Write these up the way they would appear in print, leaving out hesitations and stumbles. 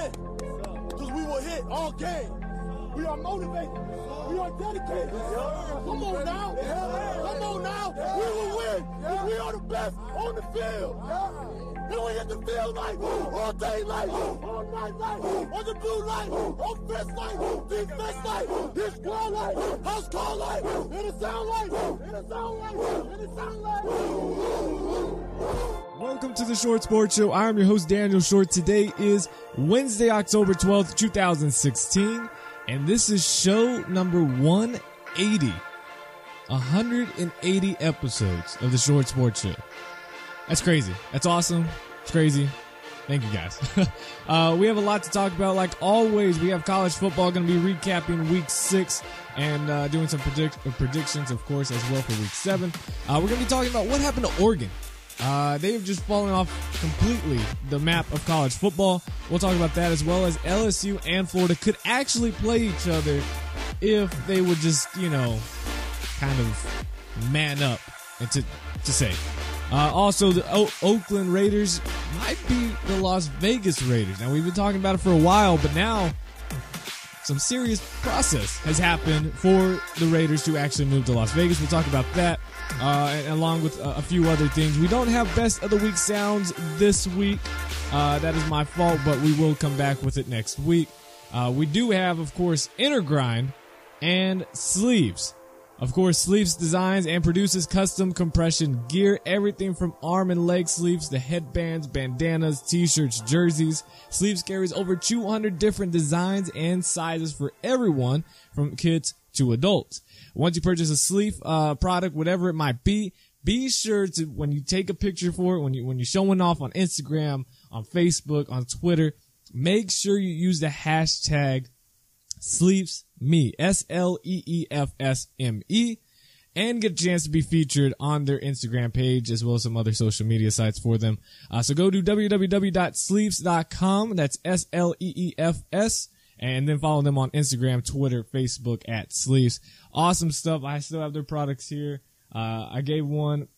win. Because we will hit all game. We are motivated. We are dedicated. Come on now. Come on now. We will win. We are the best on the field. And we hit the field like all day light, all night light, on the blue light, offense light, defense light, his squad light, house call light, and it sound light, and it sound light, and it sound light. Welcome to the Short Sports Show. I'm your host, Daniel Short. Today is Wednesday, October 12th, 2016, and this is show number 180. 180 episodes of the Short Sports Show. That's crazy. That's awesome. It's crazy. Thank you, guys. We have a lot to talk about. Like always, we have college football going to be recapping Week 6 and doing some predictions, of course, as well for Week 7. We're going to be talking about what happened to Oregon. They have just fallen off completely the map of college football. We'll talk about that, as well as LSU and Florida could actually play each other if they would just, kind of man up and to say. Also, the Oakland Raiders might be the Las Vegas Raiders. Now, we've been talking about it for a while, but now some serious process has happened for the Raiders to actually move to Las Vegas. We'll talk about that, along with a few other things. We don't have Best of the Week sounds this week. That is my fault, but we will come back with it next week. We do have, of course, InnerGrind and Sleeves. Of course, Sleeves designs and produces custom compression gear, everything from arm and leg sleeves to headbands, bandanas, t-shirts, jerseys. Sleeves carries over 200 different designs and sizes for everyone, from kids to adults. Once you purchase a sleeve product, whatever it might be sure to, when you take a picture for it, when you're showing off on Instagram, on Facebook, on Twitter, make sure you use the hashtag SleevesMe, SLEEFSME, and get a chance to be featured on their Instagram page, as well as some other social media sites for them. So go to www.sleeves.com, that's SLEEFS, and then follow them on Instagram, Twitter, Facebook at Sleeves. Awesome stuff. I still have their products here. I gave one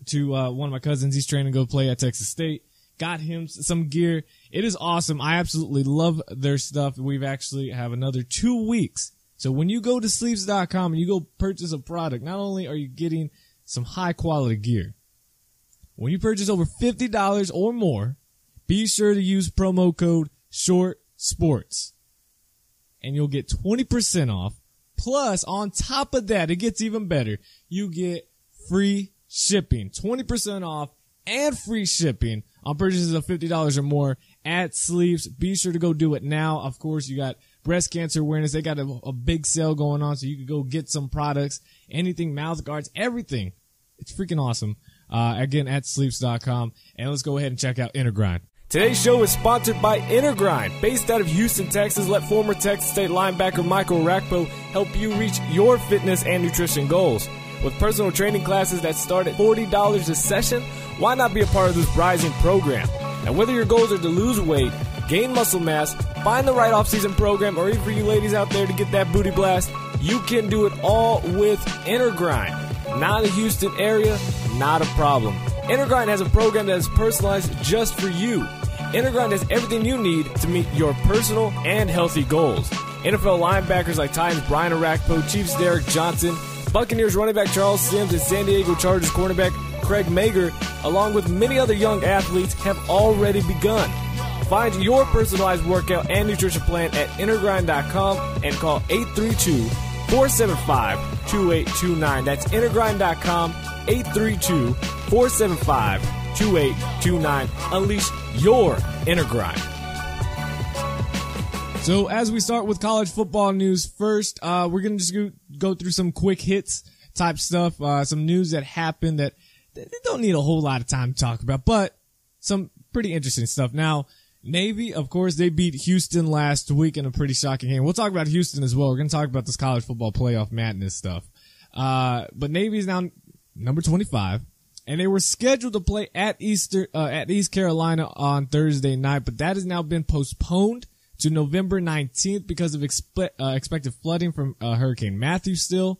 to one of my cousins. He's training to go play at Texas State. Got him some gear. It is awesome. I absolutely love their stuff. We've actually have another 2 weeks. So when you go to sleeves.com and you go purchase a product, not only are you getting some high quality gear, when you purchase over $50 or more, be sure to use promo code SHORTSPORTS and you'll get 20% off. Plus, on top of that, it gets even better. You get free shipping, 20% off and free shipping on purchases of $50 or more at Sleeves. Be sure to go do it now. Of course, you got breast cancer awareness. They got a big sale going on, so you can go get some products, anything, mouth guards, everything. It's freaking awesome. Again, at sleeves.com. And let's go ahead and check out InnerGrind. Today's show is sponsored by InnerGrind. Based out of Houston, Texas, let former Texas State linebacker Michael Rakpo help you reach your fitness and nutrition goals. With personal training classes that start at $40 a session, why not be a part of this rising program? Now, whether your goals are to lose weight, gain muscle mass, find the right off-season program, or even for you ladies out there to get that booty blast, you can do it all with InnerGrind. Not a Houston area, not a problem. InnerGrind has a program that is personalized just for you. InnerGrind has everything you need to meet your personal and healthy goals. NFL linebackers like Titans Brian Orakpo, Chiefs Derek Johnson, Buccaneers running back Charles Sims, and San Diego Chargers cornerback Craig Mager, along with many other young athletes, have already begun. Find your personalized workout and nutrition plan at InnerGrind.com and call 832-475-2829. That's InnerGrind.com, 832-475-2829. Unleash your inner grind. So as we start with college football news first, we're going to just go through some quick hits type stuff, some news that happened that they don't need a whole lot of time to talk about, but some pretty interesting stuff. Now, Navy, of course, they beat Houston last week in a pretty shocking game. We'll talk about Houston as well. We're going to talk about this college football playoff madness stuff. But Navy is now number 25, and they were scheduled to play at East Carolina on Thursday night, but that has now been postponed to November 19th because of expected flooding from Hurricane Matthew still.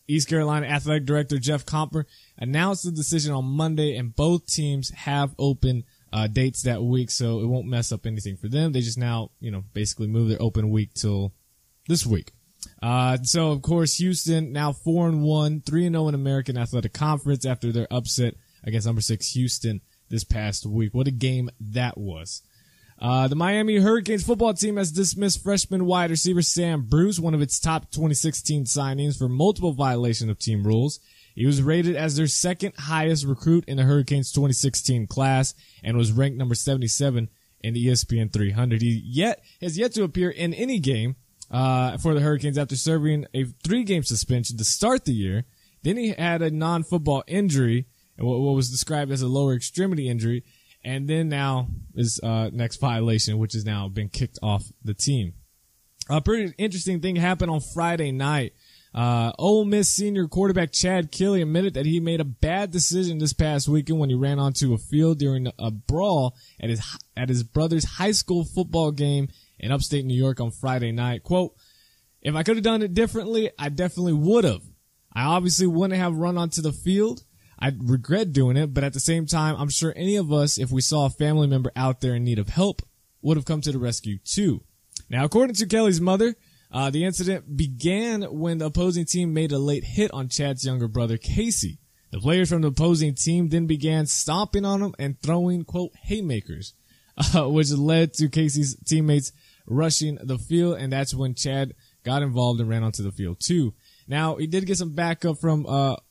East Carolina Athletic Director Jeff Comper announced the decision on Monday, and both teams have open dates that week, so it won't mess up anything for them. They just now, basically move their open week till this week. So of course, Houston now 4-1, 3-0 in American Athletic Conference after their upset against number 6 Houston this past week. What a game that was. The Miami Hurricanes football team has dismissed freshman wide receiver Sam Bruce, one of its top 2016 signings, for multiple violations of team rules. He was rated as their second highest recruit in the Hurricanes 2016 class and was ranked number 77 in the ESPN 300. He has yet to appear in any game for the Hurricanes after serving a 3-game suspension to start the year. Then he had a non-football injury, what was described as a lower extremity injury, and then now his next violation, which has now been kicked off the team. A pretty interesting thing happened on Friday night. Ole Miss senior quarterback Chad Kelly admitted that he made a bad decision this past weekend when he ran onto a field during a brawl at his brother's high school football game in upstate New York on Friday night. Quote, "If I could have done it differently, I definitely would have. I obviously wouldn't have run onto the field. I regret doing it, but at the same time, I'm sure any of us, if we saw a family member out there in need of help, would have come to the rescue too." Now, according to Kelly's mother, the incident began when the opposing team made a late hit on Chad's younger brother, Casey. The players from the opposing team then began stomping on him and throwing, quote, haymakers, which led to Casey's teammates rushing the field, and that's when Chad got involved and ran onto the field too. Now, he did get some backup from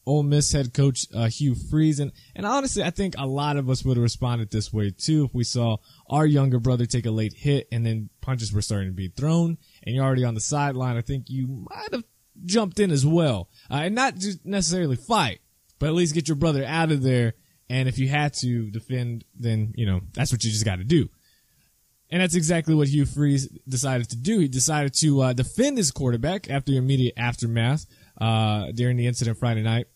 Ole Miss head coach Hugh Freeze, and honestly, I think a lot of us would have responded this way too if we saw our younger brother take a late hit and then punches were starting to be thrown, and you're already on the sideline. I think you might have jumped in as well, and not just necessarily fight, but at least get your brother out of there, and if you had to defend, then, that's what you just got to do. And that's exactly what Hugh Freeze decided to do. He decided to defend his quarterback after the immediate aftermath during the incident Friday night,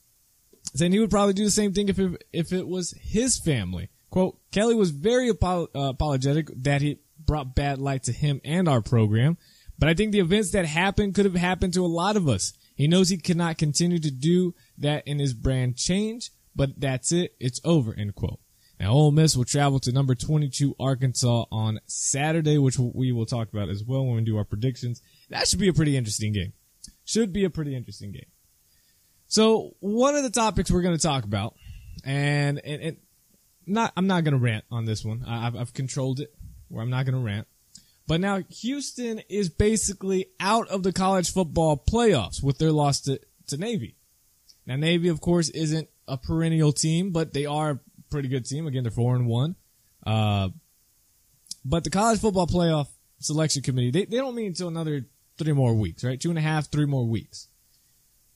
saying he would probably do the same thing if it was his family. Quote, "Kelly was very apologetic that he brought bad light to him and our program, but I think the events that happened could have happened to a lot of us. He knows he cannot continue to do that in his brand change, but that's it. It's over," end quote. Now, Ole Miss will travel to number 22 Arkansas on Saturday, which we will talk about as well when we do our predictions. That should be a pretty interesting game. So, one of the topics we're going to talk about, and I'm not going to rant on this one. I've controlled it where I'm not going to rant. But now Houston is basically out of the college football playoffs with their loss to Navy. Now, Navy, of course, isn't a perennial team, but they are a pretty good team. Again, they're 4-1. But the college football playoff selection committee, they don't meet until another 3 more weeks, right? 2.5, 3 more weeks.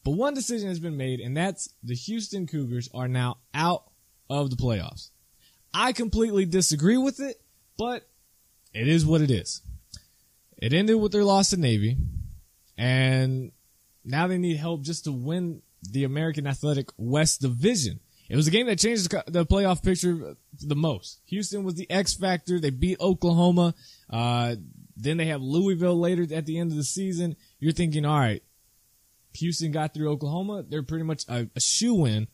But one decision has been made, and that's the Houston Cougars are now out of the playoffs. I completely disagree with it, but it is what it is. It ended with their loss to Navy, and now they need help just to win the American Athletic West Division. It was a game that changed the playoff picture the most. Houston was the X factor. They beat Oklahoma. Then they have Louisville later at the end of the season. You're thinking, all right, Houston got through Oklahoma. They're pretty much a shoo-in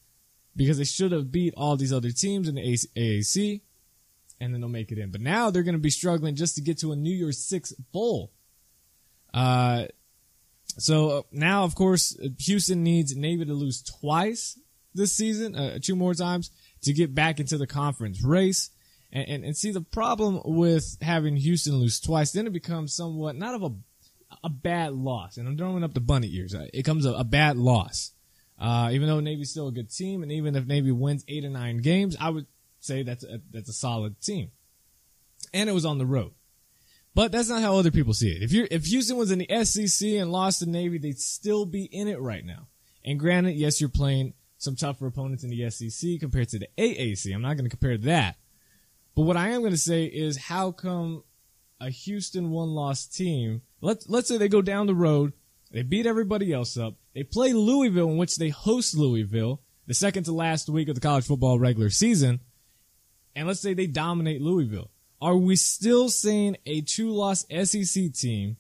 because they should have beat all these other teams in the AAC, and then they'll make it in. But now they're going to be struggling just to get to a New Year's Six bowl. So now, of course, Houston needs Navy to lose twice this season, 2 more times, to get back into the conference race. And see, the problem with having Houston lose twice, then it becomes somewhat, not of a bad loss. And I'm throwing up the bunny ears. It becomes a bad loss. Even though Navy's still a good team, and even if Navy wins 8 or 9 games, I would say that's a solid team. And it was on the road. But that's not how other people see it. If Houston was in the SEC and lost to Navy, they'd still be in it right now. And granted, yes, you're playing some tougher opponents in the SEC compared to the AAC. I'm not going to compare that. But what I am going to say is, how come a Houston one-loss team, let's say they go down the road, they beat everybody else up, they play Louisville, in which they host Louisville, the second to last week of the college football regular season, and let's say they dominate Louisville. Are we still saying a 2-loss SEC team,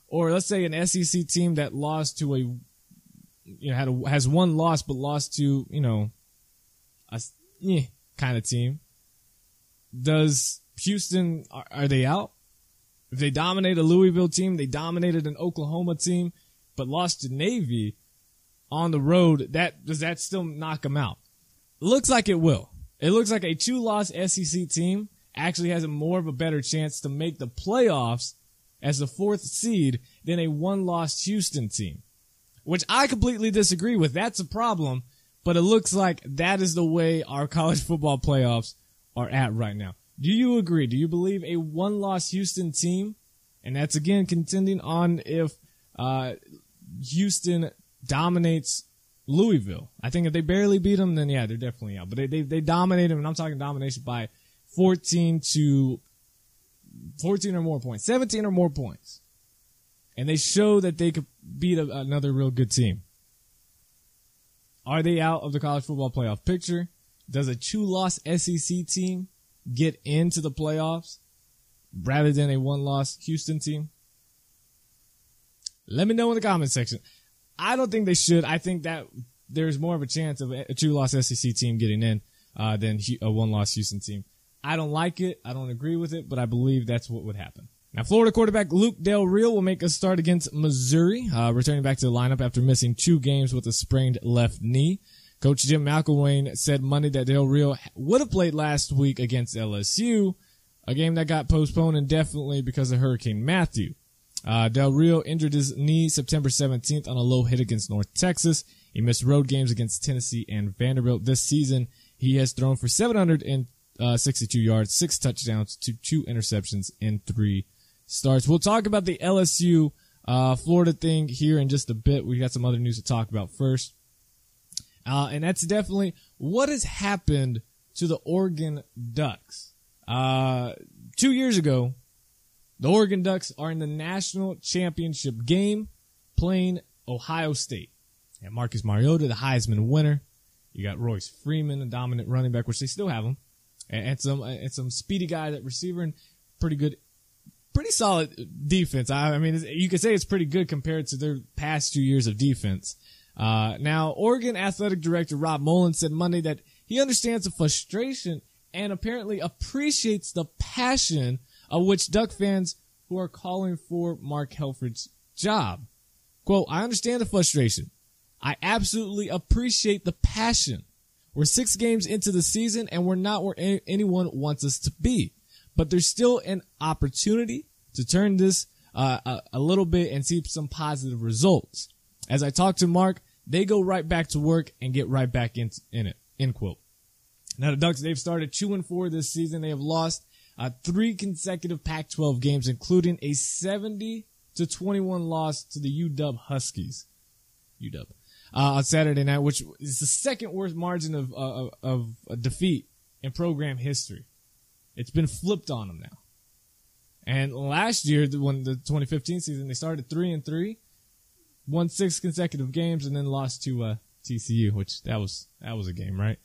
or let's say an SEC team that lost to has 1 loss but lost to, a kind of team? does Houston, are they out? If they dominate a Louisville team, they dominated an Oklahoma team, but lost to Navy on the road, does that still knock them out? Looks like it will. It looks like a 2-loss SEC team actually has more of a better chance to make the playoffs as the 4th seed than a 1-loss Houston team, which I completely disagree with. That's a problem, but it looks like that is the way our college football playoffs are at right now. Do you agree? Do you believe a 1-loss Houston team, and that's again contending on if Houston dominates Louisville? I think if they barely beat them, then yeah, they're definitely out. But they dominate them, and I'm talking domination by 14 or more points, 17 or more points. And they show that they could beat another real good team. Are they out of the college football playoff picture? Does a 2-loss SEC team get into the playoffs rather than a 1-loss Houston team? Let me know in the comment section. I don't think they should. I think that there's more of a chance of a 2-loss SEC team getting in than a 1-loss Houston team. I don't like it. I don't agree with it, but I believe that's what would happen. Now, Florida quarterback Luke Del Rio will make a start against Missouri, returning back to the lineup after missing 2 games with a sprained left knee. Coach Jim McElwain said Monday that Del Rio would have played last week against LSU, a game that got postponed indefinitely because of Hurricane Matthew. Del Rio injured his knee September 17th on a low hit against North Texas. He missed road games against Tennessee and Vanderbilt this season. He has thrown for 762 yards, 6 touchdowns, 2 interceptions in 3 starts. We'll talk about the LSU Florida thing here in just a bit. We got some other news to talk about first. And that's definitely what has happened to the Oregon Ducks. 2 years ago, the Oregon Ducks are in the national championship game playing Ohio State. And Marcus Mariota, the Heisman winner. You got Royce Freeman, a dominant running back, which they still have him. And some speedy guys at receiver and pretty solid defense. I mean, you could say it's pretty good compared to their past 2 years of defense. Now, Oregon Athletic Director Rob Mullen said Monday that he understands the frustration and apparently appreciates the passion of which Duck fans who are calling for Mark Helfrich's job. Quote, I understand the frustration. I absolutely appreciate the passion. We're 6 games into the season and we're not where anyone wants us to be. But there's still an opportunity to turn this a little bit and see some positive results. As I talk to Mark, they go right back to work and get right back in it, end quote. Now the Ducks, they've started 2-4 this season. They have lost 3 consecutive Pac-12 games, including a 70-21 loss to the UW Huskies. On Saturday night, which is the second worst margin of defeat in program history. It's been flipped on them now. And last year, when the 2015 season, they started 3-3, won 6 consecutive games, and then lost to TCU, which that was a game, right?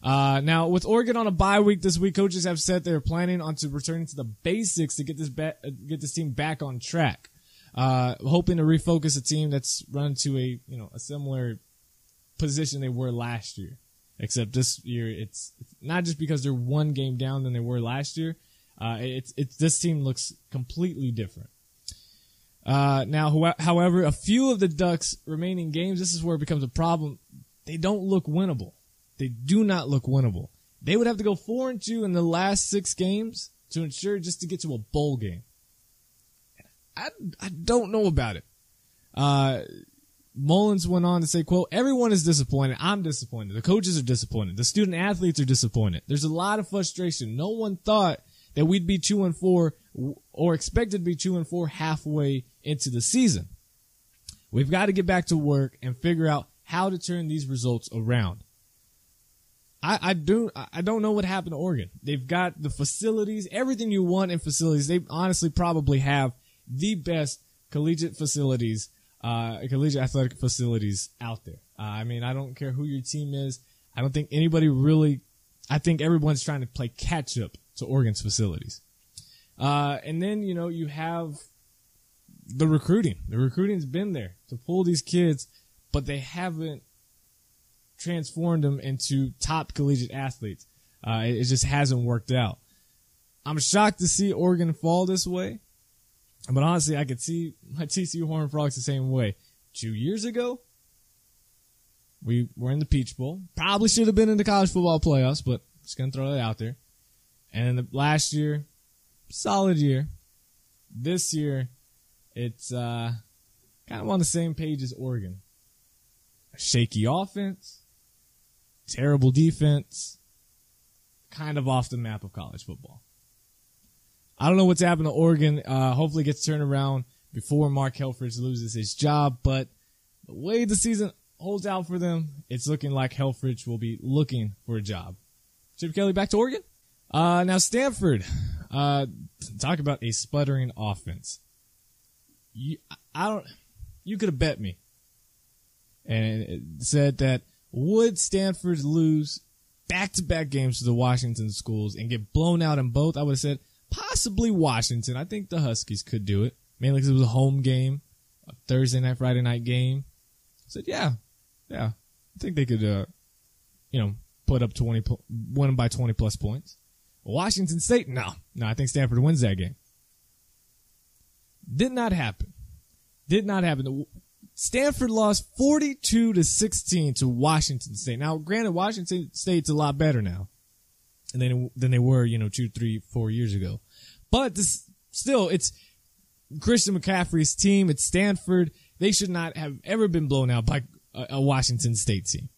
Now, with Oregon on a bye week this week, coaches have said they're planning on returning to the basics to get this team back on track. Hoping to refocus a team that's run to a similar position they were last year. Except this year, it's not just because they're 1 game down than they were last year. This team looks completely different. Now, however, a few of the Ducks' remaining games, this is where it becomes a problem. They don't look winnable. They do not look winnable. They would have to go 4-2 in the last 6 games to ensure just to get to a bowl game. I don't know about it. Mullins went on to say, quote, everyone is disappointed. I'm disappointed. The coaches are disappointed. The student athletes are disappointed. There's a lot of frustration. No one thought that we'd be 2-4 or expected to be 2-4 halfway into the season. We've got to get back to work and figure out how to turn these results around. I don't know what happened to Oregon. They've got the facilities, everything you want in facilities. They honestly probably have the best collegiate athletic facilities out there. I mean, I don't care who your team is. I don't think I think everyone's trying to play catch up to Oregon's facilities. And then, you have the recruiting. The recruiting's been there to pull these kids, but they haven't transformed them into top collegiate athletes. It just hasn't worked out. I'm shocked to see Oregon fall this way. But honestly, I could see my TCU Horned Frogs the same way. 2 years ago, we were in the Peach Bowl. Probably should have been in the college football playoffs, but just going to throw that out there. And then last year, solid year. This year, it's kind of on the same page as Oregon. A shaky offense, terrible defense, kind of off the map of college football. I don't know what's happened to Oregon. Hopefully it gets turned around before Mark Helfrich loses his job. But the way the season holds out for them, it's looking like Helfrich will be looking for a job. Chip Kelly back to Oregon. Now Stanford. Talk about a sputtering offense. You could have bet me and it said that would Stanford lose back-to-back games to the Washington schools and get blown out in both? I would have said possibly Washington. I think the Huskies could do it, mainly because it was a home game, a Thursday night, Friday night game. I said, yeah, I think they could, put up 20, win them by 20 plus points. Washington State, no, I think Stanford wins that game. Did not happen. Stanford lost 42-16 to Washington State. Now, granted, Washington State's a lot better now than they were, 2, 3, 4 years ago. But still, it's Christian McCaffrey's team. It's Stanford. They should not have ever been blown out by a Washington State team.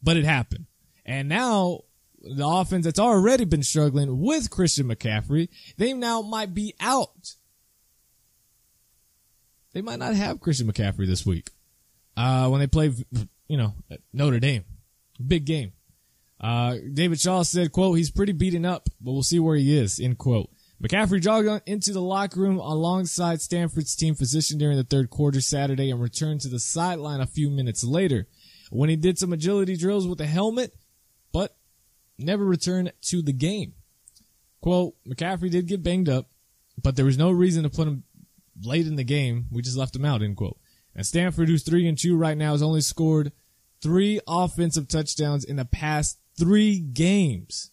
But it happened. And now, the offense that's already been struggling with Christian McCaffrey, they now might be out. They might not have Christian McCaffrey this week. When they play, Notre Dame. Big game. David Shaw said, quote, he's pretty beaten up, but we'll see where he is, end quote. McCaffrey jogged into the locker room alongside Stanford's team physician during the third quarter Saturday and returned to the sideline a few minutes later when he did some agility drills with a helmet, but never returned to the game. Quote, McCaffrey did get banged up, but there was no reason to put him late in the game. We just left him out, end quote. And Stanford, who's 3-2 right now, has only scored 3 offensive touchdowns in the past 3 games.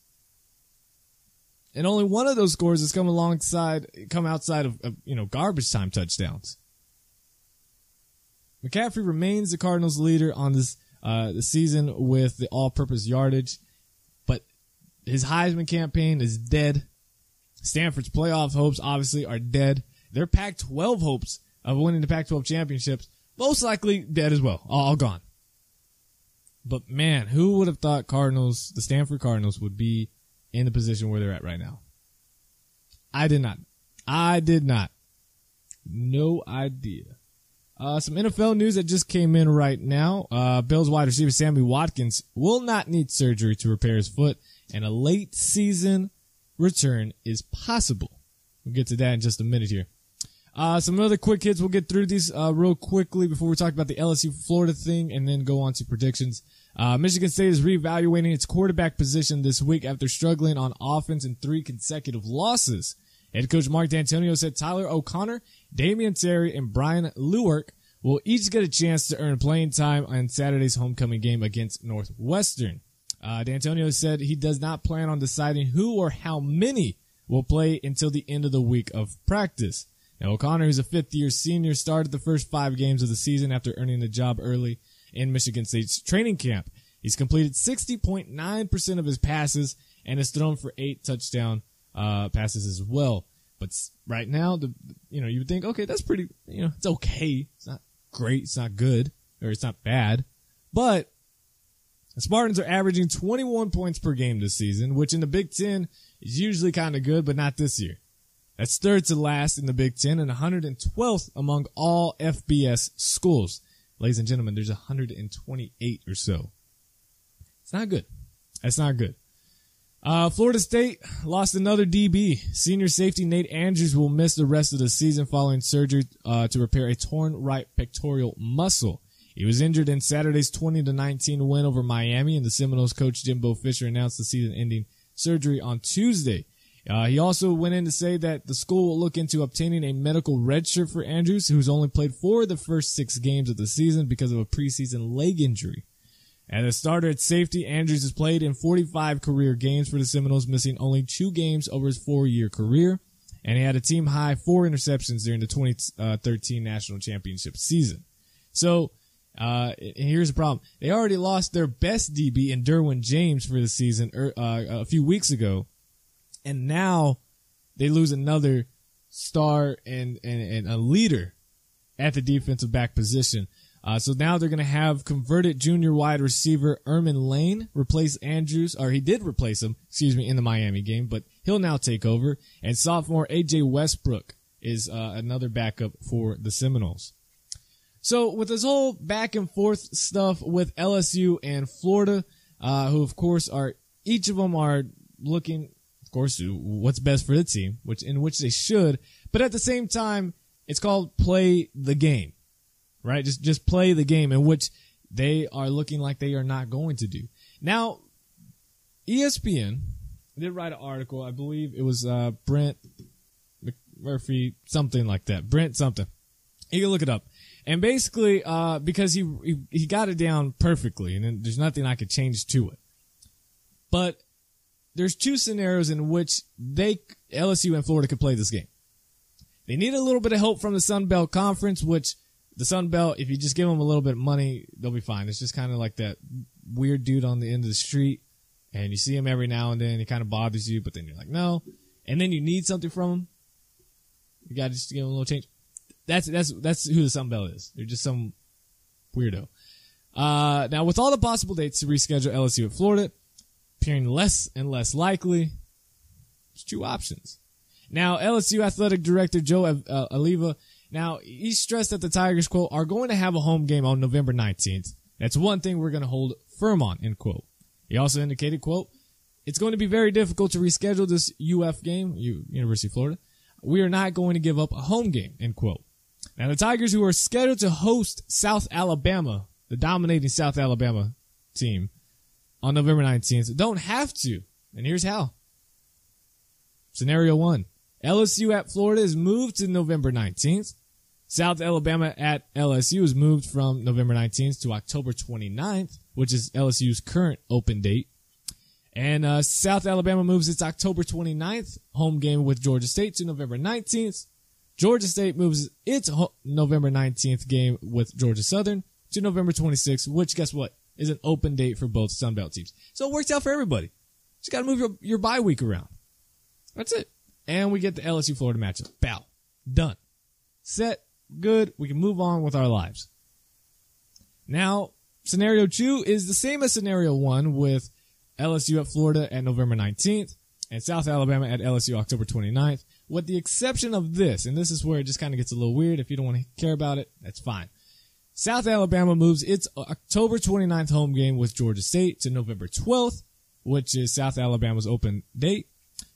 And only one of those scores has come outside of garbage time touchdowns. McCaffrey remains the Cardinals' leader on this the season with the all-purpose yardage, but his Heisman campaign is dead. Stanford's playoff hopes obviously are dead. Their Pac-12 hopes of winning the Pac-12 championships most likely dead as well, all gone. But man, who would have thought the Stanford Cardinals would be in the position where they're at right now? I did not. No idea. Some NFL news that just came in right now. Bills wide receiver Sammy Watkins will not need surgery to repair his foot, and a late season return is possible. We'll get to that in just a minute here. Some other quick hits. We'll get through these real quickly before we talk about the LSU Florida thing and then go on to predictions. Michigan State is reevaluating its quarterback position this week after struggling on offense in 3 consecutive losses. Head coach Mark D'Antonio said Tyler O'Connor, Damian Terry, and Brian Lewerk will each get a chance to earn playing time on Saturday's homecoming game against Northwestern. D'Antonio said he does not plan on deciding who or how many will play until the end of the week of practice. Now, O'Connor, who's a 5th-year senior, started the first 5 games of the season after earning the job early in Michigan State's training camp. He's completed 60.9% of his passes and has thrown for 8 touchdown passes as well. But right now, you would think, okay, that's pretty, it's okay. It's not great. It's not good, or it's not bad. But the Spartans are averaging 21 points per game this season, which in the Big Ten is usually kind of good, but not this year. That's 3rd to last in the Big Ten and 112th among all FBS schools. Ladies and gentlemen, there's 128 or so. It's not good. That's not good. Florida State lost another DB. Senior safety Nate Andrews will miss the rest of the season following surgery to repair a torn right pectoral muscle. He was injured in Saturday's 20-19 win over Miami, and the Seminoles coach Jimbo Fisher announced the season-ending surgery on Tuesday. He also went in to say that the school will look into obtaining a medical red shirt for Andrews, who's only played 4 of the first 6 games of the season because of a preseason leg injury. As a starter at safety, Andrews has played in 45 career games for the Seminoles, missing only 2 games over his 4-year career. And he had a team-high 4 interceptions during the 2013 National Championship season. So, here's the problem. They already lost their best DB in Derwin James for the season a few weeks ago. And now they lose another star and a leader at the defensive back position. So now they're going to have converted junior wide receiver Erman Lane replace Andrews, or he did replace him, in the Miami game, but he'll now take over. And sophomore A.J. Westbrook is another backup for the Seminoles. So with this whole back and forth stuff with LSU and Florida, who of course each of them are looking, of course, what's best for the team, in which they should, but at the same time, it's called play the game, right? Just play the game, in which they are looking like they are not going to do. Now, ESPN did write an article. I believe it was Brent McMurphy, something like that. Brent something. You can look it up. And basically, because he got it down perfectly, and there's nothing I could change to it. But there's 2 scenarios in which LSU and Florida could play this game. They need a little bit of help from the Sun Belt Conference, which the Sun Belt, if you just give them a little bit of money, they'll be fine. It's just kind of like that weird dude on the end of the street, and you see him every now and then. He kind of bothers you, but then you're like, no. And then you need something from him. You got to just give him a little change. That's who the Sun Belt is. They're just some weirdo. Now, with all the possible dates to reschedule LSU at Florida appearing less and less likely, there's 2 options. Now, LSU Athletic Director Joe Aliva, now, he stressed that the Tigers, quote, are going to have a home game on November 19th. That's one thing we're going to hold firm on, end quote. He also indicated, quote, it's going to be very difficult to reschedule this UF game, University of Florida. We are not going to give up a home game, end quote. Now, the Tigers, who are scheduled to host South Alabama, the dominating South Alabama team, on November 19th, don't have to. And here's how. Scenario 1. LSU at Florida is moved to November 19th. South Alabama at LSU is moved from November 19th to October 29th, which is LSU's current open date. And South Alabama moves its October 29th home game with Georgia State to November 19th. Georgia State moves its November 19th game with Georgia Southern to November 26th, which, guess what, is an open date for both Sun Belt teams. So it works out for everybody. Just got to move your bye week around. That's it. And we get the LSU-Florida matchup. Bow. Done. Set. Good. We can move on with our lives. Now, scenario 2 is the same as scenario 1 with LSU at Florida at November 19th and South Alabama at LSU October 29th, with the exception of this, and this is where it just kind of gets a little weird. If you don't want to care about it, that's fine. South Alabama moves its October 29th home game with Georgia State to November 12th, which is South Alabama's open date.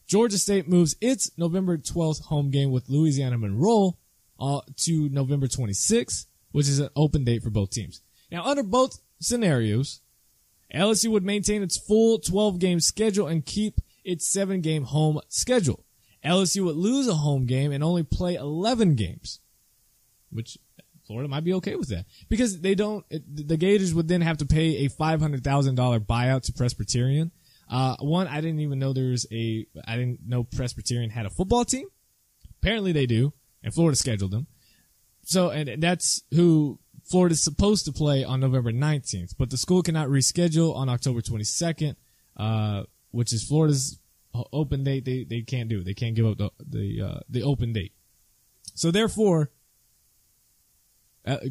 Georgia State moves its November 12th home game with Louisiana Monroe to November 26th, which is an open date for both teams. Now, under both scenarios, LSU would maintain its full 12-game schedule and keep its 7-game home schedule. LSU would lose a home game and only play 11 games, which Florida might be okay with that, because the Gators would then have to pay a $500,000 buyout to Presbyterian. One, I didn't even know I didn't know Presbyterian had a football team. Apparently they do, and Florida scheduled them. So, and that's who Florida's supposed to play on November 19th, but the school cannot reschedule on October 22nd, which is Florida's open date. They can't do it. They can't give up the open date. So therefore,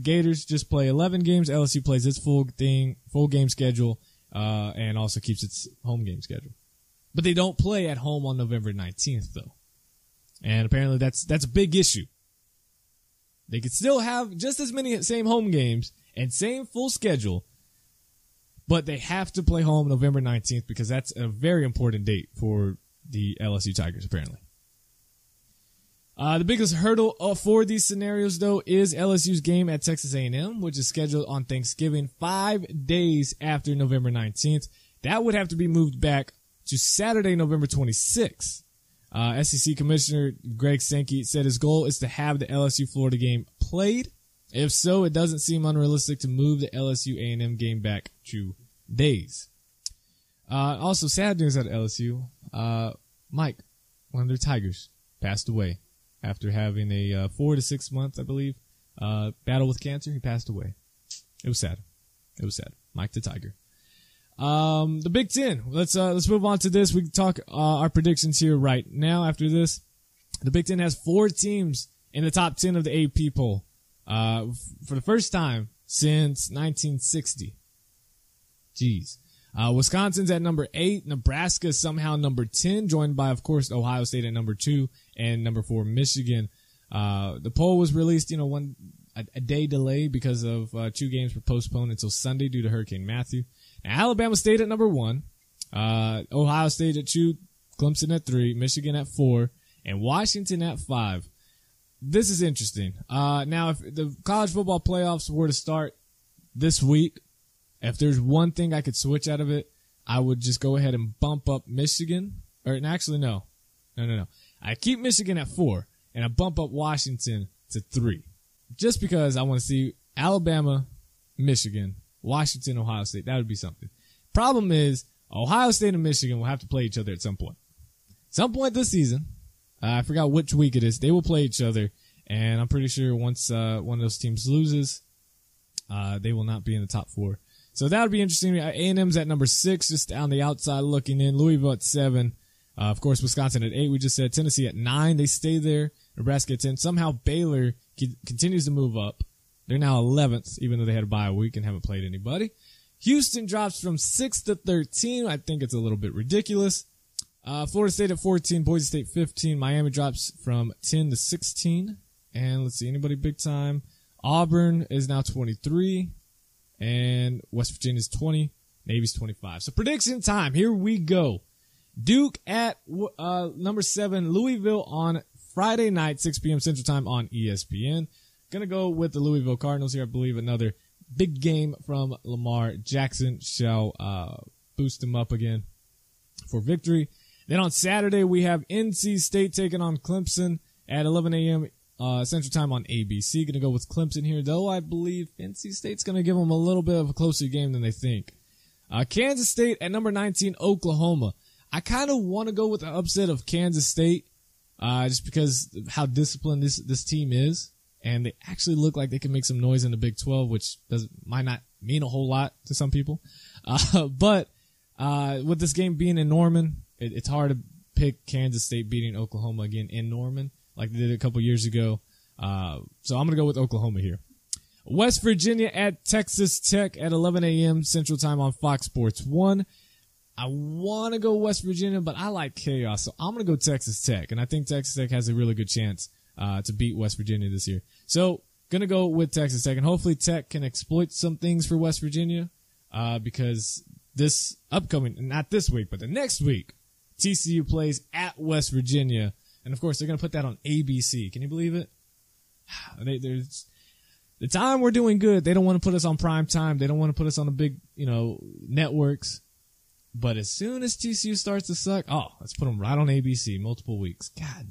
Gators just play 11 games. LSU plays its full game schedule, and also keeps its home game schedule. But they don't play at home on November 19th, though. And apparently that's a big issue. They could still have just as many same home games and same full schedule, but they have to play home November 19th because that's a very important date for the LSU Tigers, apparently. The biggest hurdle for these scenarios, though, is LSU's game at Texas A&M, which is scheduled on Thanksgiving, 5 days after November 19th. That would have to be moved back to Saturday, November 26th. SEC Commissioner Greg Sankey said his goal is to have the LSU-Florida game played. If so, it doesn't seem unrealistic to move the LSU A&M game back to days. Also, sad news at LSU. Mike, one of their Tigers, passed away after having a 4 to 6 month, I believe, battle with cancer. He passed away. It was sad. It was sad. Mike the Tiger. The Big Ten. Let's move on to this. We can talk our predictions here right now. After this, the Big Ten has 4 teams in the top 10 of the AP poll for the first time since 1960. Jeez. Wisconsin's at number 8. Nebraska is somehow number 10, joined by, of course, Ohio State at number 2 and number 4, Michigan. The poll was released, a day delay because of 2 games were postponed until Sunday due to Hurricane Matthew. Now, Alabama stayed at number 1, Ohio State at 2, Clemson at 3, Michigan at 4, and Washington at 5. This is interesting. Now, if the college football playoffs were to start this week, if there's one thing I could switch out of it, I would just go ahead and bump up Michigan. Actually, no. I keep Michigan at 4, and I bump up Washington to 3. Just because I want to see Alabama, Michigan, Washington, Ohio State. That would be something. Problem is, Ohio State and Michigan will have to play each other at some point. Some point this season. I forgot which week it is. They will play each other, and I'm pretty sure once one of those teams loses, they will not be in the top 4. So that would be interesting. A&M's at number 6, just on the outside looking in. Louisville at 7. Of course, Wisconsin at 8. We just said Tennessee at 9. They stay there. Nebraska at 10. Somehow Baylor continues to move up. They're now 11th, even though they had a bye week and haven't played anybody. Houston drops from 6 to 13. I think it's a little bit ridiculous. Florida State at 14. Boise State 15. Miami drops from 10 to 16. And let's see, anybody big time? Auburn is now 23. And West Virginia's 20. Navy's 25. So prediction time. Here we go. Duke at number 7. Louisville on Friday night, 6 p.m. Central Time on ESPN. Gonna go with the Louisville Cardinals here. I believe another big game from Lamar Jackson shall boost them up again for victory. Then on Saturday, we have NC State taking on Clemson at 11 a.m. Central Time on ABC. Gonna go with Clemson here, though I believe NC State's gonna give them a little bit of a closer game than they think. Kansas State at number 19, Oklahoma. I kind of want to go with the upset of Kansas State, just because of how disciplined this team is. And they actually look like they can make some noise in the Big 12, which might not mean a whole lot to some people. But with this game being in Norman, it's hard to pick Kansas State beating Oklahoma again in Norman, like they did a couple years ago. So I'm going to go with Oklahoma here. West Virginia at Texas Tech at 11 a.m. Central Time on Fox Sports 1. I want to go West Virginia, but I like chaos, so I'm going to go Texas Tech. And I think Texas Tech has a really good chance to beat West Virginia this year. So, going to go with Texas Tech, and hopefully Tech can exploit some things for West Virginia, because this upcoming, not this week, but the next week, TCU plays at West Virginia, and of course they're going to put that on ABC. Can you believe it? There's the time we're doing good, they don't want to put us on prime time. They don't want to put us on the big, networks. But as soon as TCU starts to suck, let's put them right on ABC, multiple weeks. God,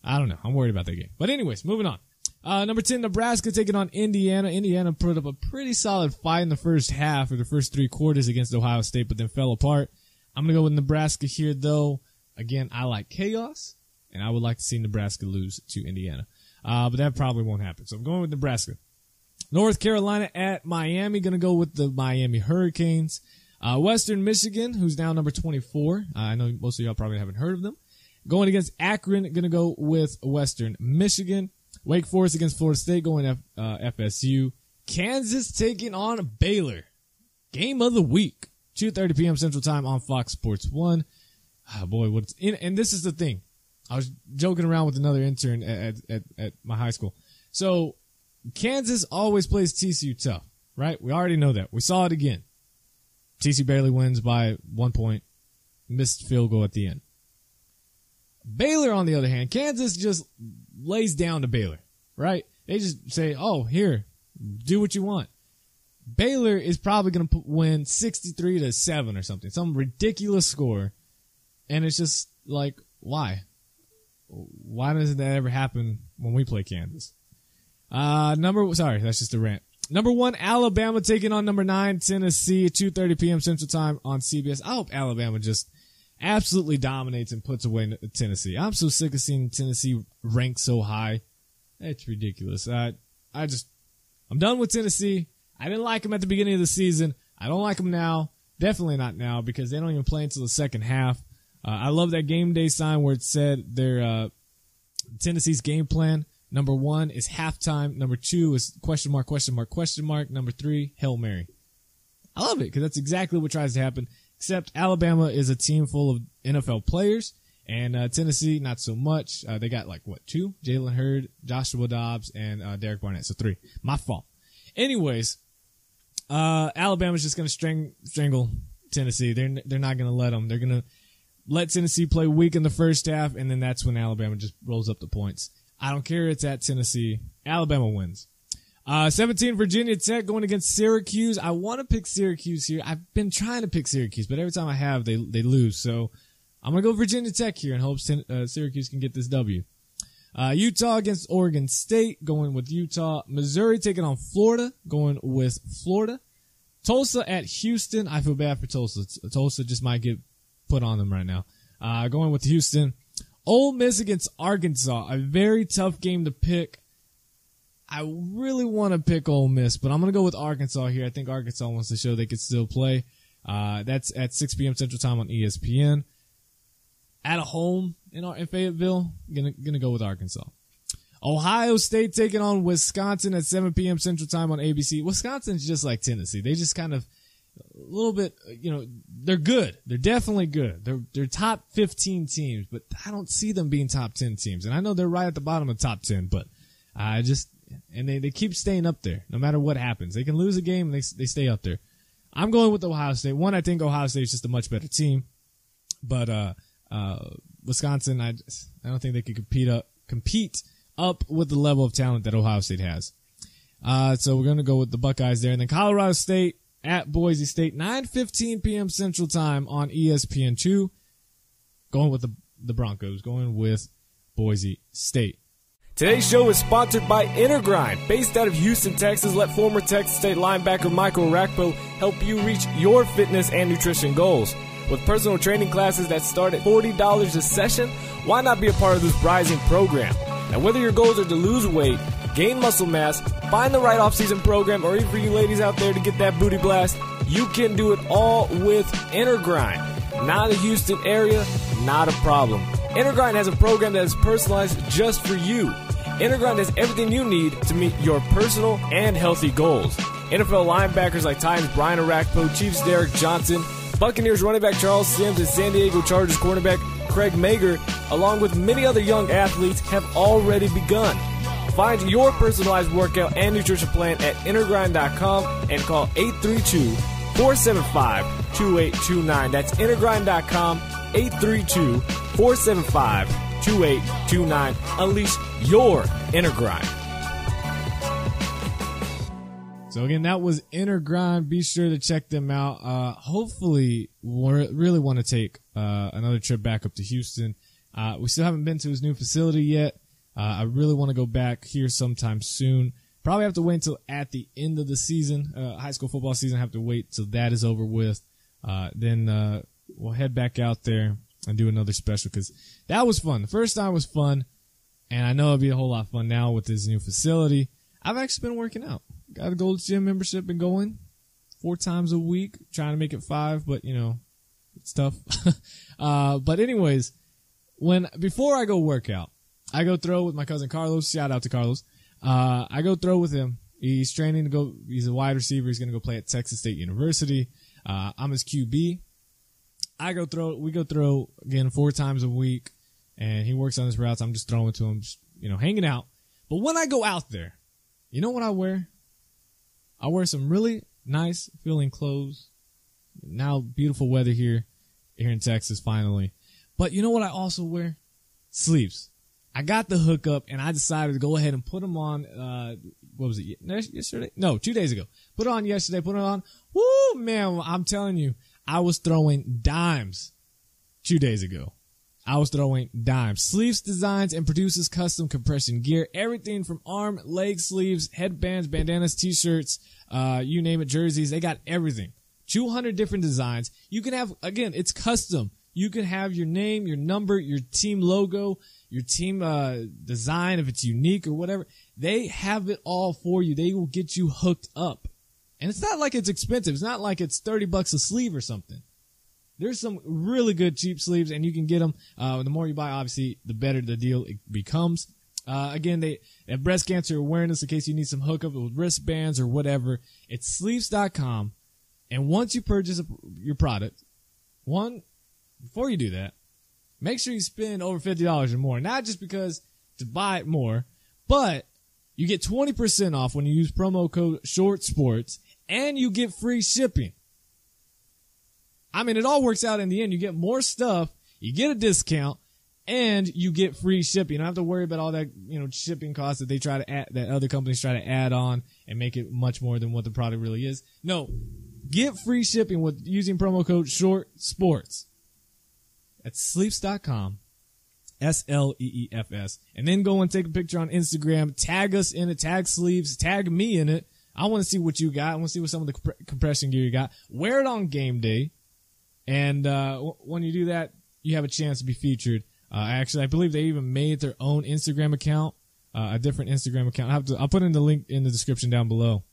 I don't know. I'm worried about that game. But anyways, moving on. Number 10, Nebraska taking on Indiana. Indiana put up a pretty solid fight in the first half, or the first 3 quarters against Ohio State, but then fell apart. I'm going to go with Nebraska here, though. Again, I like chaos, and I would like to see Nebraska lose to Indiana. But that probably won't happen. So I'm going with Nebraska. North Carolina at Miami. Going to go with the Miami Hurricanes. Western Michigan, who's now number 24. I know most of y'all probably haven't heard of them. Going against Akron, going to go with Western Michigan. Wake Forest against Florida State, going FSU. Kansas taking on Baylor. Game of the week. 2:30 p.m. Central Time on Fox Sports 1. Boy, and this is the thing. I was joking around with another intern at my high school. So, Kansas always plays TCU tough, right? We already know that. We saw it again. TCU barely wins by 1 point. Missed field goal at the end. Baylor, on the other hand, Kansas just lays down to Baylor, right? They just say, here, do what you want. Baylor is probably going to win 63-7 or something, some ridiculous score. And it's just like, why? Why doesn't that ever happen when we play Kansas? That's just a rant. Number 1, Alabama taking on number 9, Tennessee at 2:30 p.m. Central Time on CBS. I hope Alabama just absolutely dominates and puts away Tennessee. I'm so sick of seeing Tennessee ranked so high. It's ridiculous. I'm done with Tennessee. I didn't like them at the beginning of the season. I don't like them now. Definitely not now because they don't even play until the second half. I love that game day sign where it said their Tennessee's game plan. Number 1 is halftime. Number 2 is question mark, question mark, question mark. Number 3, Hail Mary. I love it because that's exactly what tries to happen. Except Alabama is a team full of NFL players, and Tennessee, not so much. They got 2? Jalen Hurd, Joshua Dobbs, and Derek Barnett. So 3. My fault. Anyways, Alabama's just going to strangle Tennessee. They're not going to let them. They're going to let Tennessee play weak in the first half, and then that's when Alabama just rolls up the points. I don't care. It's at Tennessee. Alabama wins. 17, Virginia Tech going against Syracuse. I want to pick Syracuse here. I've been trying to pick Syracuse, but every time I have, they lose. So I'm going to go Virginia Tech here and hope Syracuse can get this W. Utah against Oregon State, going with Utah. Missouri taking on Florida, going with Florida. Tulsa at Houston. I feel bad for Tulsa. Tulsa just might get put on them right now. Going with Houston. Ole Miss against Arkansas. A very tough game to pick. I really want to pick Ole Miss, but I'm going to go with Arkansas here. I think Arkansas wants to show they can still play. That's at 6 p.m. Central Time on ESPN. At home in Fayetteville, gonna go with Arkansas. Ohio State taking on Wisconsin at 7 p.m. Central Time on ABC. Wisconsin's just like Tennessee. They just kind of a little bit, they're good. They're definitely good. They're top 15 teams, but I don't see them being top 10 teams. And I know they're right at the bottom of top 10, but they keep staying up there no matter what happens. They can lose a game and they stay up there. I'm going with Ohio State. One, I think Ohio State is just a much better team, but Wisconsin, I don't think they could compete up with the level of talent that Ohio State has. So we're going to go with the Buckeyes there. And then Colorado State at Boise State, 9:15 p.m. Central Time on ESPN2. Going with the Broncos, going with Boise State. Today's show is sponsored by InnerGrind. Based out of Houston, Texas, let former Texas State linebacker Michael Rakpo help you reach your fitness and nutrition goals. With personal training classes that start at $40 a session, why not be a part of this rising program? Now, whether your goals are to lose weight, gain muscle mass, find the right off-season program, or even for you ladies out there to get that booty blast, you can do it all with InnerGrind. Not a Houston area, not a problem. InnerGrind has a program that is personalized just for you. InnerGrind has everything you need to meet your personal and healthy goals. NFL linebackers like Titans Brian Orakpo, Chiefs Derek Johnson, Buccaneers running back Charles Sims, and San Diego Chargers cornerback Craig Mager, along with many other young athletes, have already begun. Find your personalized workout and nutrition plan at InnerGrind.com and call 832-475-2829. That's InnerGrind.com, 832-475-2829. Unleash your inner grind. So again, that was InnerGrind. Be sure to check them out. Hopefully, we really want to take another trip back up to Houston. We still haven't been to his new facility yet. I really want to go back here sometime soon. Probably have to wait until at the end of the season, high school football season. Have to wait till that is over with. Then we'll head back out there and do another special because that was fun. The first time was fun, and I know it'll be a whole lot of fun now with this new facility. I've actually been working out. Got a Gold's Gym membership, been going 4 times a week, trying to make it 5, but it's tough. But anyways, before I go work out, I go throw with my cousin Carlos. Shout out to Carlos. I go throw with him. He's training to go. He's a wide receiver. He's going to go play at Texas State University. I'm his QB. We go throw again 4 times a week, and he works on his routes. I'm just throwing to him, just, hanging out. But when I go out there, you know what I wear? I wear some really nice feeling clothes. Now beautiful weather here in Texas finally. But you know what I also wear? Sleeves. I got the hookup and I decided to go ahead and put them on, what was it, yesterday? No, 2 days ago. Put it on yesterday, put it on. Woo, man, I'm telling you, I was throwing dimes 2 days ago. I was throwing dimes. Sleeves designs and produces custom compression gear. Everything from arm, leg sleeves, headbands, bandanas, t-shirts, you name it, jerseys. They got everything. 200 different designs. You can have, again, it's custom. You can have your name, your number, your team logo, your team design, if it's unique or whatever. They have it all for you. They will get you hooked up. And it's not like it's expensive. It's not like it's $30 a sleeve or something. There's some really good cheap sleeves, and you can get them. The more you buy, obviously, the better the deal it becomes. Again, they have breast cancer awareness in case you need some hookup with wristbands or whatever. It's sleeves.com. And once you purchase your product, before you do that, make sure you spend over $50 or more. Not just because to buy it more, but you get 20% off when you use promo code SHORTSPORTS, and you get free shipping. I mean, it all works out in the end. You get more stuff, you get a discount, and you get free shipping. You don't have to worry about all that, shipping costs that they try to add, that other companies try to add on and make it much more than what the product really is. No, get free shipping with using promo code SHORTSPORTS. That's sleeps.com, SLEEFS. And then go and take a picture on Instagram, tag us in it, tag Sleeves, tag me in it. I want to see what you got. I want to see what some of the compression gear you got. Wear it on game day. And when you do that, you have a chance to be featured. Actually, I believe they even made their own Instagram account, a different Instagram account. I'll put in the link in the description down below,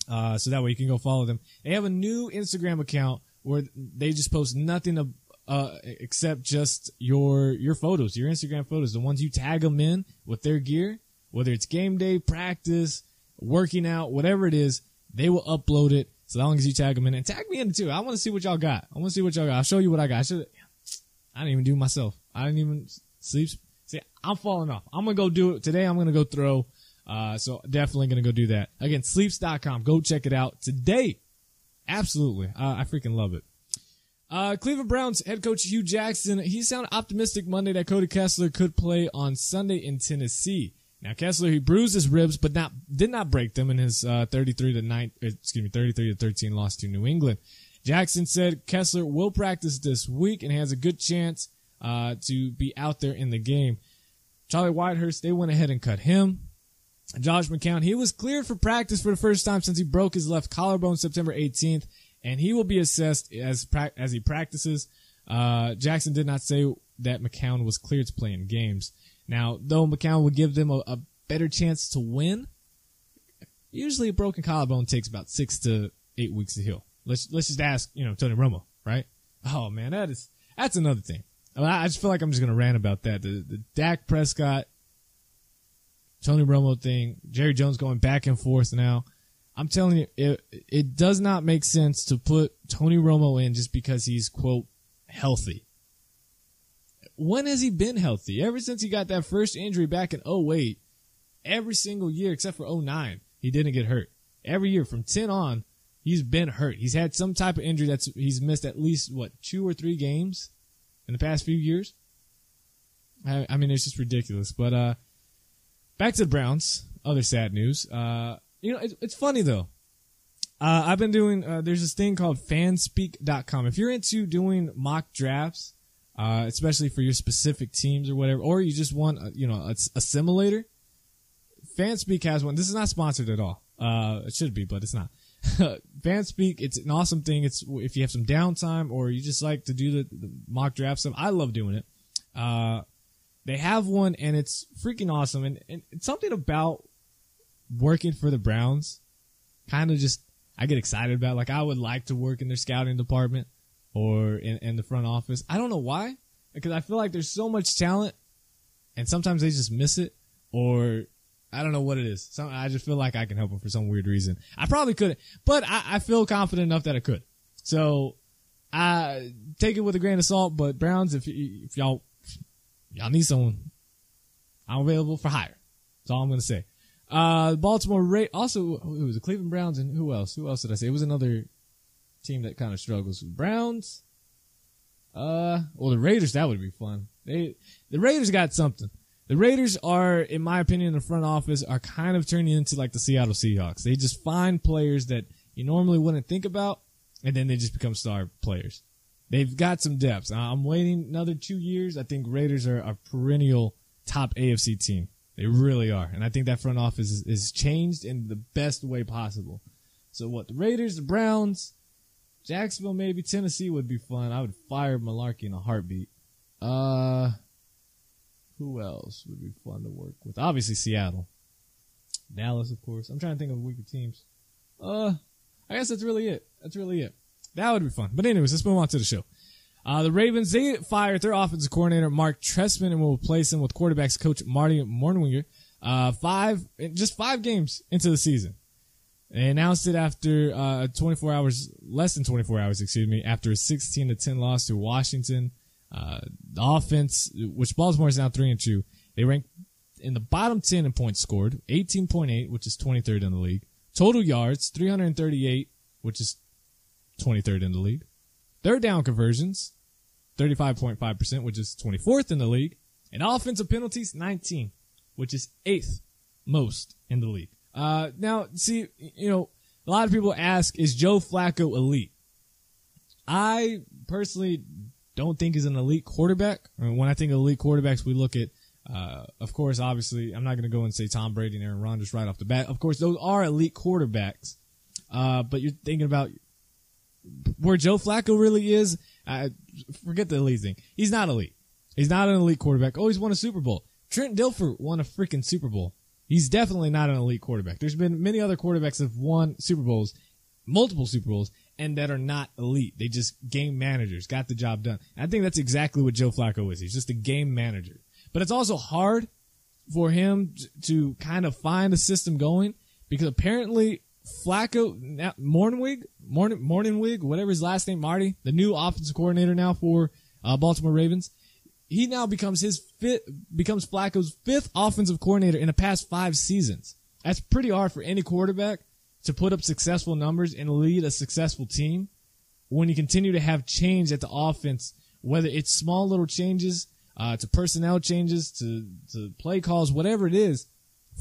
so that way you can go follow them. They have a new Instagram account where they just post nothing except just your photos, your Instagram photos, the ones you tag them in with their gear, whether it's game day, practice, working out, whatever it is, they will upload it. So long as you tag them in, and tag me in too. I want to see what y'all got. I'll show you what I got. I didn't even do it myself. I didn't even sleep. See, I'm falling off. I'm going to go do it today. I'm going to go throw. So definitely going to go do that. Again, sleeps.com. Go check it out today. Absolutely. I freaking love it. Cleveland Browns head coach Hugh Jackson, he sounded optimistic Monday that Cody Kessler could play on Sunday in Tennessee. Now Kessler, he bruised his ribs, but did not break them in his 33-13 loss to New England. Jackson said Kessler will practice this week and has a good chance to be out there in the game. Charlie Whitehurst, they went ahead and cut him. Josh McCown, he was cleared for practice for the first time since he broke his left collarbone September 18th, and he will be assessed as he practices. Jackson did not say that McCown was cleared to play in games. Now, though McCown would give them a better chance to win, usually a broken collarbone takes about 6 to 8 weeks to heal. Let's just ask, Tony Romo, right? Oh man, that's another thing. I just feel like I'm just gonna rant about that. The Dak Prescott, Tony Romo thing, Jerry Jones going back and forth now. I'm telling you, it does not make sense to put Tony Romo in just because he's, quote, healthy. When has he been healthy? Ever since he got that first injury back in 2008, every single year except for 2009, he didn't get hurt. Every year from 10 on, he's been hurt. He's had some type of injury he's missed at least, 2 or 3 games in the past few years. I mean, it's just ridiculous. But back to the Browns. Other sad news. It's funny though. I've been doing, there's this thing called fanspeak.com. If you're into doing mock drafts, especially for your specific teams or whatever, or you just want, a simulator, Fanspeak has one. This is not sponsored at all. It should be, but it's not. Fanspeak, it's an awesome thing. It's if you have some downtime or you just like to do the mock draft stuff. I love doing it. They have one and it's freaking awesome. And it's something about working for the Browns kind of just, I get excited about. Like, I would like to work in their scouting department or in the front office. I don't know why, because I feel like there's so much talent and sometimes they just miss it, or I don't know what it is. I just feel like I can help them for some weird reason. I probably couldn't, but I feel confident enough that I could. So I take it with a grain of salt, but Browns, if y'all need someone, I'm available for hire. That's all I'm going to say. Baltimore also, it was the Cleveland Browns, and who else? Who else did I say? It was another team that kind of struggles. Browns. The Raiders, that would be fun. The Raiders got something. The Raiders are, in my opinion, the front office are kind of turning into like the Seattle Seahawks. They just find players that you normally wouldn't think about, and then they just become star players. They've got some depth. I'm waiting another 2 years. I think Raiders are a perennial top AFC team. They really are. And I think that front office is changed in the best way possible. So what? The Raiders, the Browns, Jacksonville, maybe Tennessee would be fun. I would fire Malarkey in a heartbeat. Who else would be fun to work with? Obviously Seattle. Dallas, of course. I'm trying to think of weaker teams. I guess that's really it. That would be fun. But anyways, let's move on to the show. The Ravens, they fired their offensive coordinator, Mark Trestman, and will replace him with quarterbacks coach Marty Mornwinger. 5 games into the season. They announced it after less than 24 hours, after a 16-10 loss to Washington. The offense, which Baltimore is now 3-2, they ranked in the bottom 10 in points scored, 18.8, which is 23rd in the league. Total yards, 338, which is 23rd in the league. Third down conversions, 35.5%, which is 24th in the league. And offensive penalties, 19, which is 8th most in the league. Now, see, a lot of people ask, is Joe Flacco elite? I personally don't think he's an elite quarterback. I mean, when I think of elite quarterbacks, we look at, of course, obviously, I'm not going to go and say Tom Brady and Aaron Rodgers right off the bat. Of course, those are elite quarterbacks. But you're thinking about where Joe Flacco really is. Forget the elite thing. He's not elite. He's not an elite quarterback. Oh, he's won a Super Bowl. Trent Dilfer won a freaking Super Bowl. He's definitely not an elite quarterback. There's been many other quarterbacks that have won Super Bowls, multiple Super Bowls, and that are not elite. They just game managers, got the job done. And I think that's exactly what Joe Flacco is. He's just a game manager. But it's also hard for him to kind of find a system going because apparently Flacco, Morningwig, whatever his last name, Marty, the new offensive coordinator now for Baltimore Ravens, he now becomes Flacco's 5th offensive coordinator in the past 5 seasons. That's pretty hard for any quarterback to put up successful numbers and lead a successful team when you continue to have change at the offense, whether it's small little changes, to personnel changes, to play calls, whatever it is.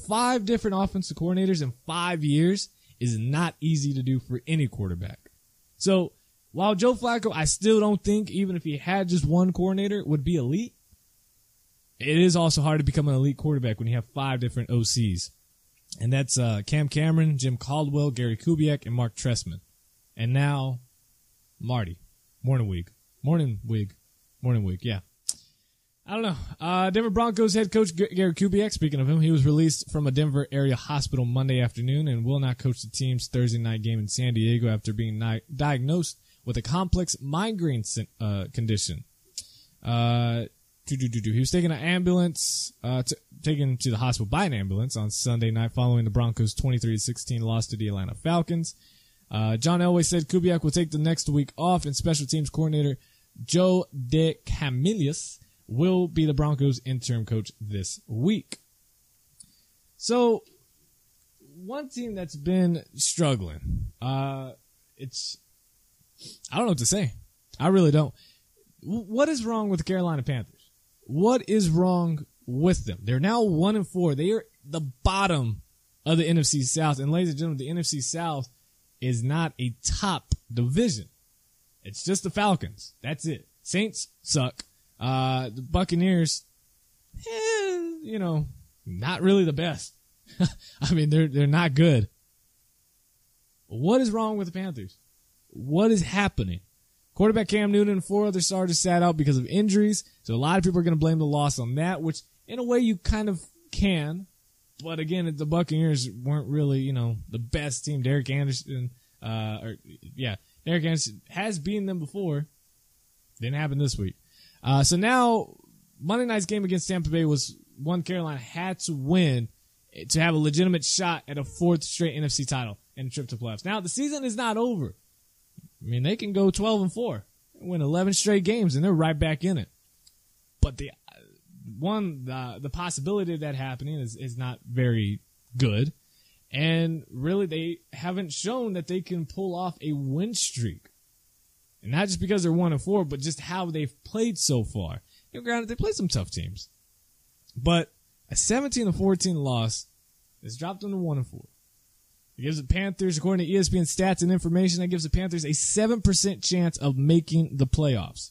5 different offensive coordinators in 5 years is not easy to do for any quarterback. So, while Joe Flacco, I still don't think, even if he had just one coordinator, would be elite, it is also hard to become an elite quarterback when you have 5 different OCs. And that's Cam Cameron, Jim Caldwell, Gary Kubiak, and Mark Trestman. And now, Marty. Morningwig, yeah. I don't know. Denver Broncos head coach Gary Kubiak, speaking of him, he was released from a Denver area hospital Monday afternoon and will not coach the team's Thursday night game in San Diego after being diagnosed with a complex migraine condition. He was taken to the hospital by an ambulance on Sunday night following the Broncos' 23-16 loss to the Atlanta Falcons. John Elway said Kubiak will take the next week off, and special teams coordinator Joe DeCamillis will be the Broncos' interim coach this week. So, one team that's been struggling, I don't know what to say. I really don't. What is wrong with the Carolina Panthers? What is wrong with them? They're now 1-4. They are the bottom of the NFC South. And ladies and gentlemen, the NFC South is not a top division. It's just the Falcons. That's it. Saints suck. The Buccaneers, not really the best. I mean, they're not good. What is wrong with the Panthers? What is happening? Quarterback Cam Newton and 4 other starters sat out because of injuries, so a lot of people are going to blame the loss on that, which in a way you kind of can. But again, the Buccaneers weren't really, the best team. Derek Anderson has beaten them before. Didn't happen this week. So now, Monday night's game against Tampa Bay was one Carolina had to win to have a legitimate shot at a 4th straight NFC title and a trip to playoffs. Now, the season is not over. I mean, they can go 12-4, win 11 straight games, and they're right back in it. But the possibility of that happening is not very good. And really, they haven't shown that they can pull off a win streak. And not just because they're 1-4, but just how they've played so far. Granted, they played some tough teams. But a 17-14 loss has dropped them to 1-4. It gives the Panthers, according to ESPN stats and information, that gives the Panthers a 7% chance of making the playoffs.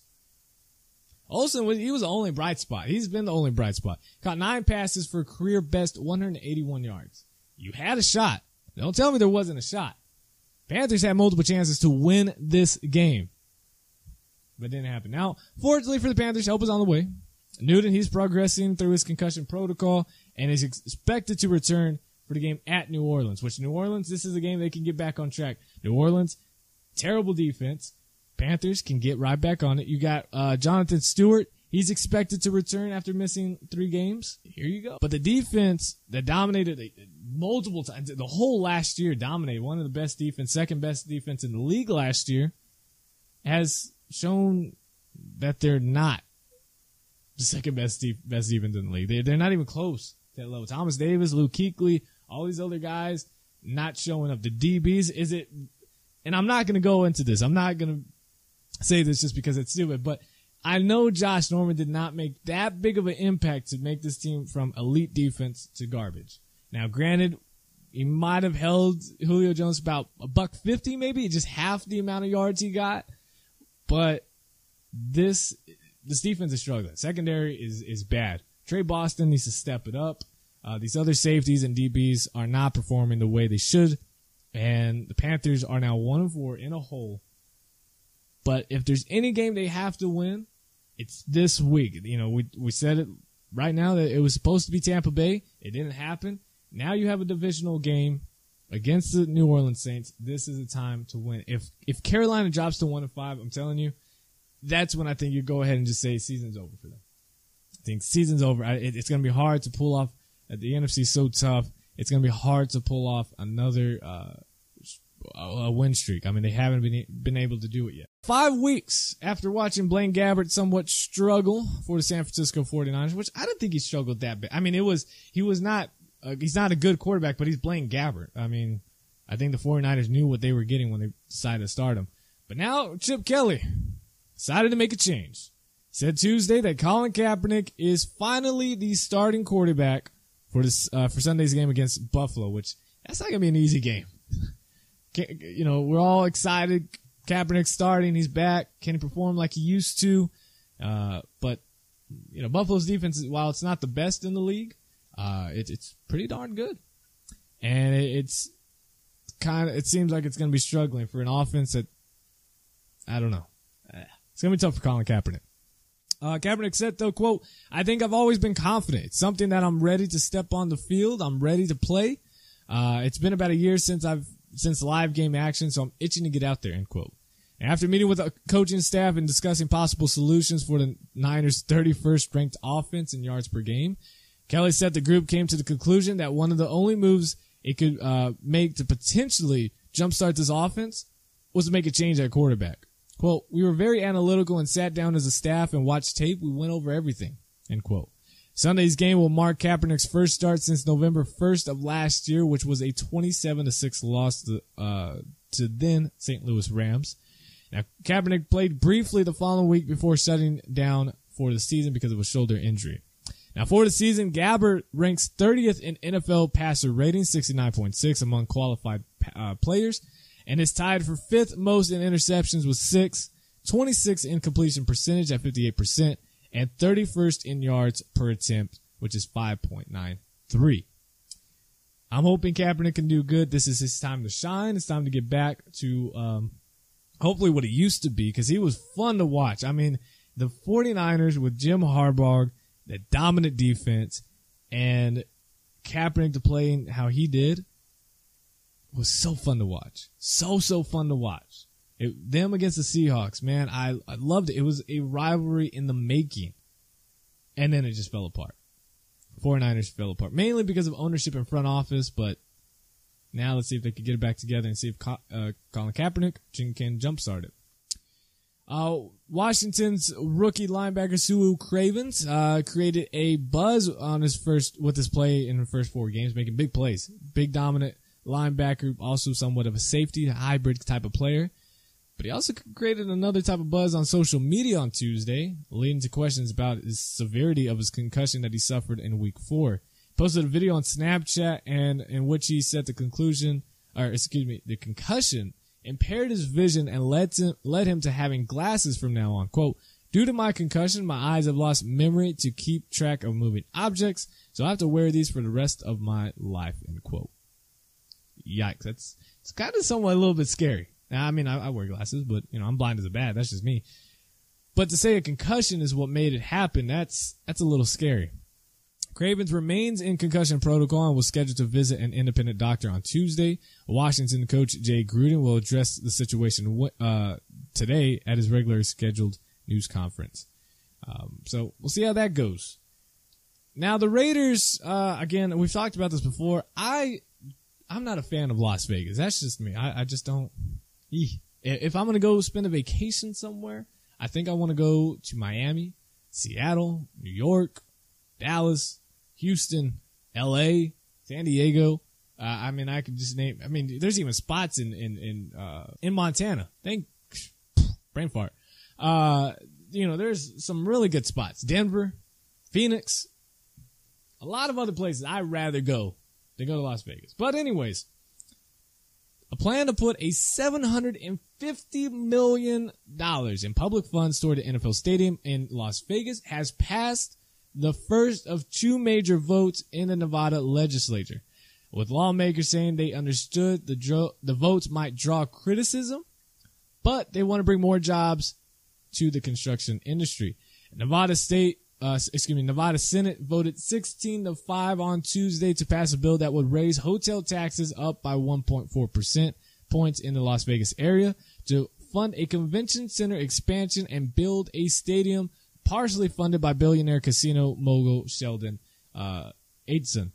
Olsen, he was the only bright spot. He's been the only bright spot. Caught 9 passes for a career best 181 yards. You had a shot. Don't tell me there wasn't a shot. Panthers had multiple chances to win this game, but it didn't happen. Now, fortunately for the Panthers, help is on the way. Newton, he's progressing through his concussion protocol and is expected to return for the game at New Orleans, which New Orleans, this is a game they can get back on track. New Orleans, terrible defense. Panthers can get right back on it. You got Jonathan Stewart. He's expected to return after missing 3 games. Here you go. But the defense that dominated multiple times, the whole last year dominated, one of the best defense, second best defense in the league last year, has shown that they're not the second best defense in the league. They're not even close to that level. Thomas Davis, Luke Kuechly, all these other guys not showing up. The DBs, and I'm not going to go into this. I'm not going to say this just because it's stupid, but I know Josh Norman did not make that big of an impact to make this team from elite defense to garbage. Now, granted, he might have held Julio Jones about $150, maybe just half the amount of yards he got, but this defense is struggling. Secondary is bad. Trey Boston needs to step it up. These other safeties and DBs are not performing the way they should, and the Panthers are now 1-4 in a hole. But if there's any game they have to win, it's this week. You know, we said it right now that it was supposed to be Tampa Bay. It didn't happen. Now you have a divisional game against the New Orleans Saints. This is the time to win. If Carolina drops to 1-5, I'm telling you, that's when I think you go ahead and just say season's over for them. I think season's over. It's going to be hard to pull off. The NFC is so tough. It's going to be hard to pull off another a win streak. I mean, they haven't been able to do it yet. 5 weeks after watching Blaine Gabbert somewhat struggle for the San Francisco 49ers, which I don't think he struggled that bad. I mean, he's not a good quarterback, but he's Blaine Gabbert. I mean, I think the 49ers knew what they were getting when they decided to start him. But now Chip Kelly decided to make a change. Said Tuesday that Colin Kaepernick is finally the starting quarterback for Sunday's game against Buffalo, which that's not going to be an easy game. You know, we're all excited. Kaepernick's starting. He's back. Can he perform like he used to? But, you know, Buffalo's defense, while it's not the best in the league, it's pretty darn good. And it seems like it's going to be struggling for an offense that, I don't know. It's going to be tough for Colin Kaepernick. Kaepernick said, though, quote, "I think I've always been confident. It's something that I'm ready to step on the field. I'm ready to play. It's been about a year since live game action, so I'm itching to get out there," end quote. After meeting with the coaching staff and discussing possible solutions for the Niners' 31st ranked offense in yards per game, Kelly said the group came to the conclusion that one of the only moves it could make to potentially jumpstart this offense was to make a change at quarterback. Quote, "We were very analytical and sat down as a staff and watched tape. We went over everything," end quote. Sunday's game will mark Kaepernick's first start since November 1st of last year, which was a 27-6 loss to then St. Louis Rams. Now, Kaepernick played briefly the following week before shutting down for the season because of a shoulder injury. Now, for the season, Gabbert ranks 30th in NFL passer rating, 69.6 among qualified players, and is tied for 5th most in interceptions with 6, 26th in completion percentage at 58%, and 31st in yards per attempt, which is 5.93. I'm hoping Kaepernick can do good. This is his time to shine. It's time to get back to hopefully what he used to be, because he was fun to watch. I mean, the 49ers with Jim Harbaugh, that dominant defense, and Kaepernick to play how he did was so fun to watch. So fun to watch. Them against the Seahawks, man, I loved it. It was a rivalry in the making. And then it just fell apart. 49ers fell apart. Mainly because of ownership and front office, but now let's see if they can get it back together and see if Colin Kaepernick can jumpstart it. Washington's rookie linebacker Sue Cravens created a buzz on with his play in the first 4 games, making big plays. Big dominant linebacker, also somewhat of a safety, hybrid type of player. But he also created another type of buzz on social media on Tuesday, leading to questions about the severity of his concussion that he suffered in Week 4. He posted a video on Snapchat and in which he said the conclusion the concussion impaired his vision and led him to having glasses from now on. Quote, due to my concussion, my eyes have lost memory to keep track of moving objects, so I have to wear these for the rest of my life, end quote. Yikes. It's kind of somewhat a little bit scary. Now, I mean, I wear glasses, but, I'm blind as a bat. That's just me. But to say a concussion is what made it happen, that's a little scary. Cravens remains in concussion protocol and was scheduled to visit an independent doctor on Tuesday. Washington coach Jay Gruden will address the situation today at his regularly scheduled news conference. So we'll see how that goes. Now the Raiders, again, we've talked about this before. I'm not a fan of Las Vegas. That's just me. I just don't. If I'm going to go spend a vacation somewhere, I think I want to go to Miami, Seattle, New York, Dallas, Houston, LA, San Diego. I could just name. There's even spots in Montana. Brain fart. There's some really good spots. Denver, Phoenix, a lot of other places I'd rather go than go to Las Vegas. But anyways, a plan to put a $750 million in public funds toward the NFL stadium in Las Vegas has passed the first of two major votes in the Nevada legislature, with lawmakers saying they understood the votes might draw criticism, but they want to bring more jobs to the construction industry. Nevada Senate voted 16-5 on Tuesday to pass a bill that would raise hotel taxes up by 1.4% points in the Las Vegas area to fund a convention center expansion and build a stadium partially funded by billionaire casino mogul Sheldon Adelson.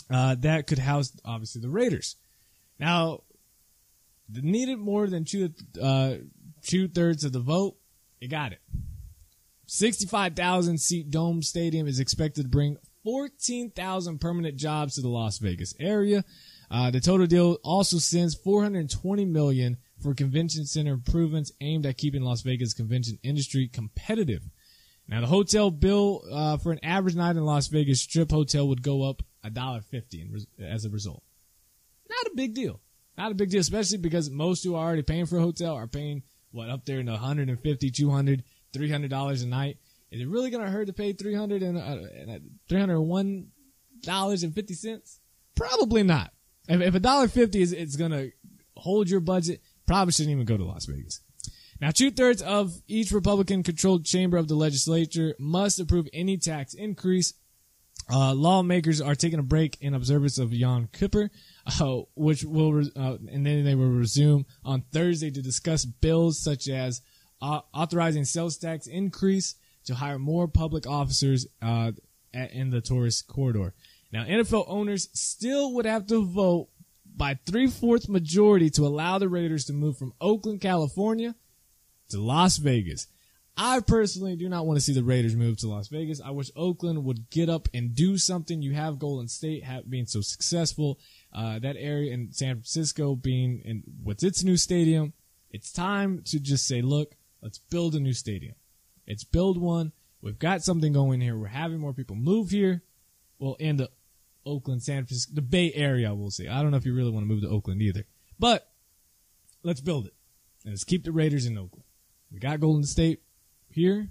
That could house, obviously, the Raiders. Now, they needed more than two-thirds of the vote. It got it. 65,000 seat dome stadium is expected to bring 14,000 permanent jobs to the Las Vegas area. The total deal also sends $420 million for convention center improvements aimed at keeping Las Vegas convention industry competitive. Now, the hotel bill for an average night in Las Vegas Strip hotel would go up $1.50 as a result. Not a big deal. Not a big deal, especially because most who are already paying for a hotel are paying, up there in the $150, $200, $300 a night. Is it really going to hurt to pay $301.50? Probably not. If $1.50 is going to hold your budget, probably shouldn't even go to Las Vegas. Now, 2/3 of each Republican-controlled chamber of the legislature must approve any tax increase. Lawmakers are taking a break in observance of Yom Kippur, which will, and then they will resume on Thursday to discuss bills such as authorizing sales tax increase to hire more public officers in the tourist corridor. Now, NFL owners still would have to vote by 3/4 majority to allow the Raiders to move from Oakland, California to Las Vegas. I personally do not want to see the Raiders move to Las Vegas. I wish Oakland would get up and do something. You have Golden State being so successful. That area in San Francisco being in what's its new stadium. It's time to just say, look, let's build a new stadium. Let's build one. We've got something going here. We're having more people move here. Well, in the Oakland, San Francisco, the Bay Area, we'll say. I don't know if you really want to move to Oakland either. But let's build it. And let's keep the Raiders in Oakland. We got Golden State here.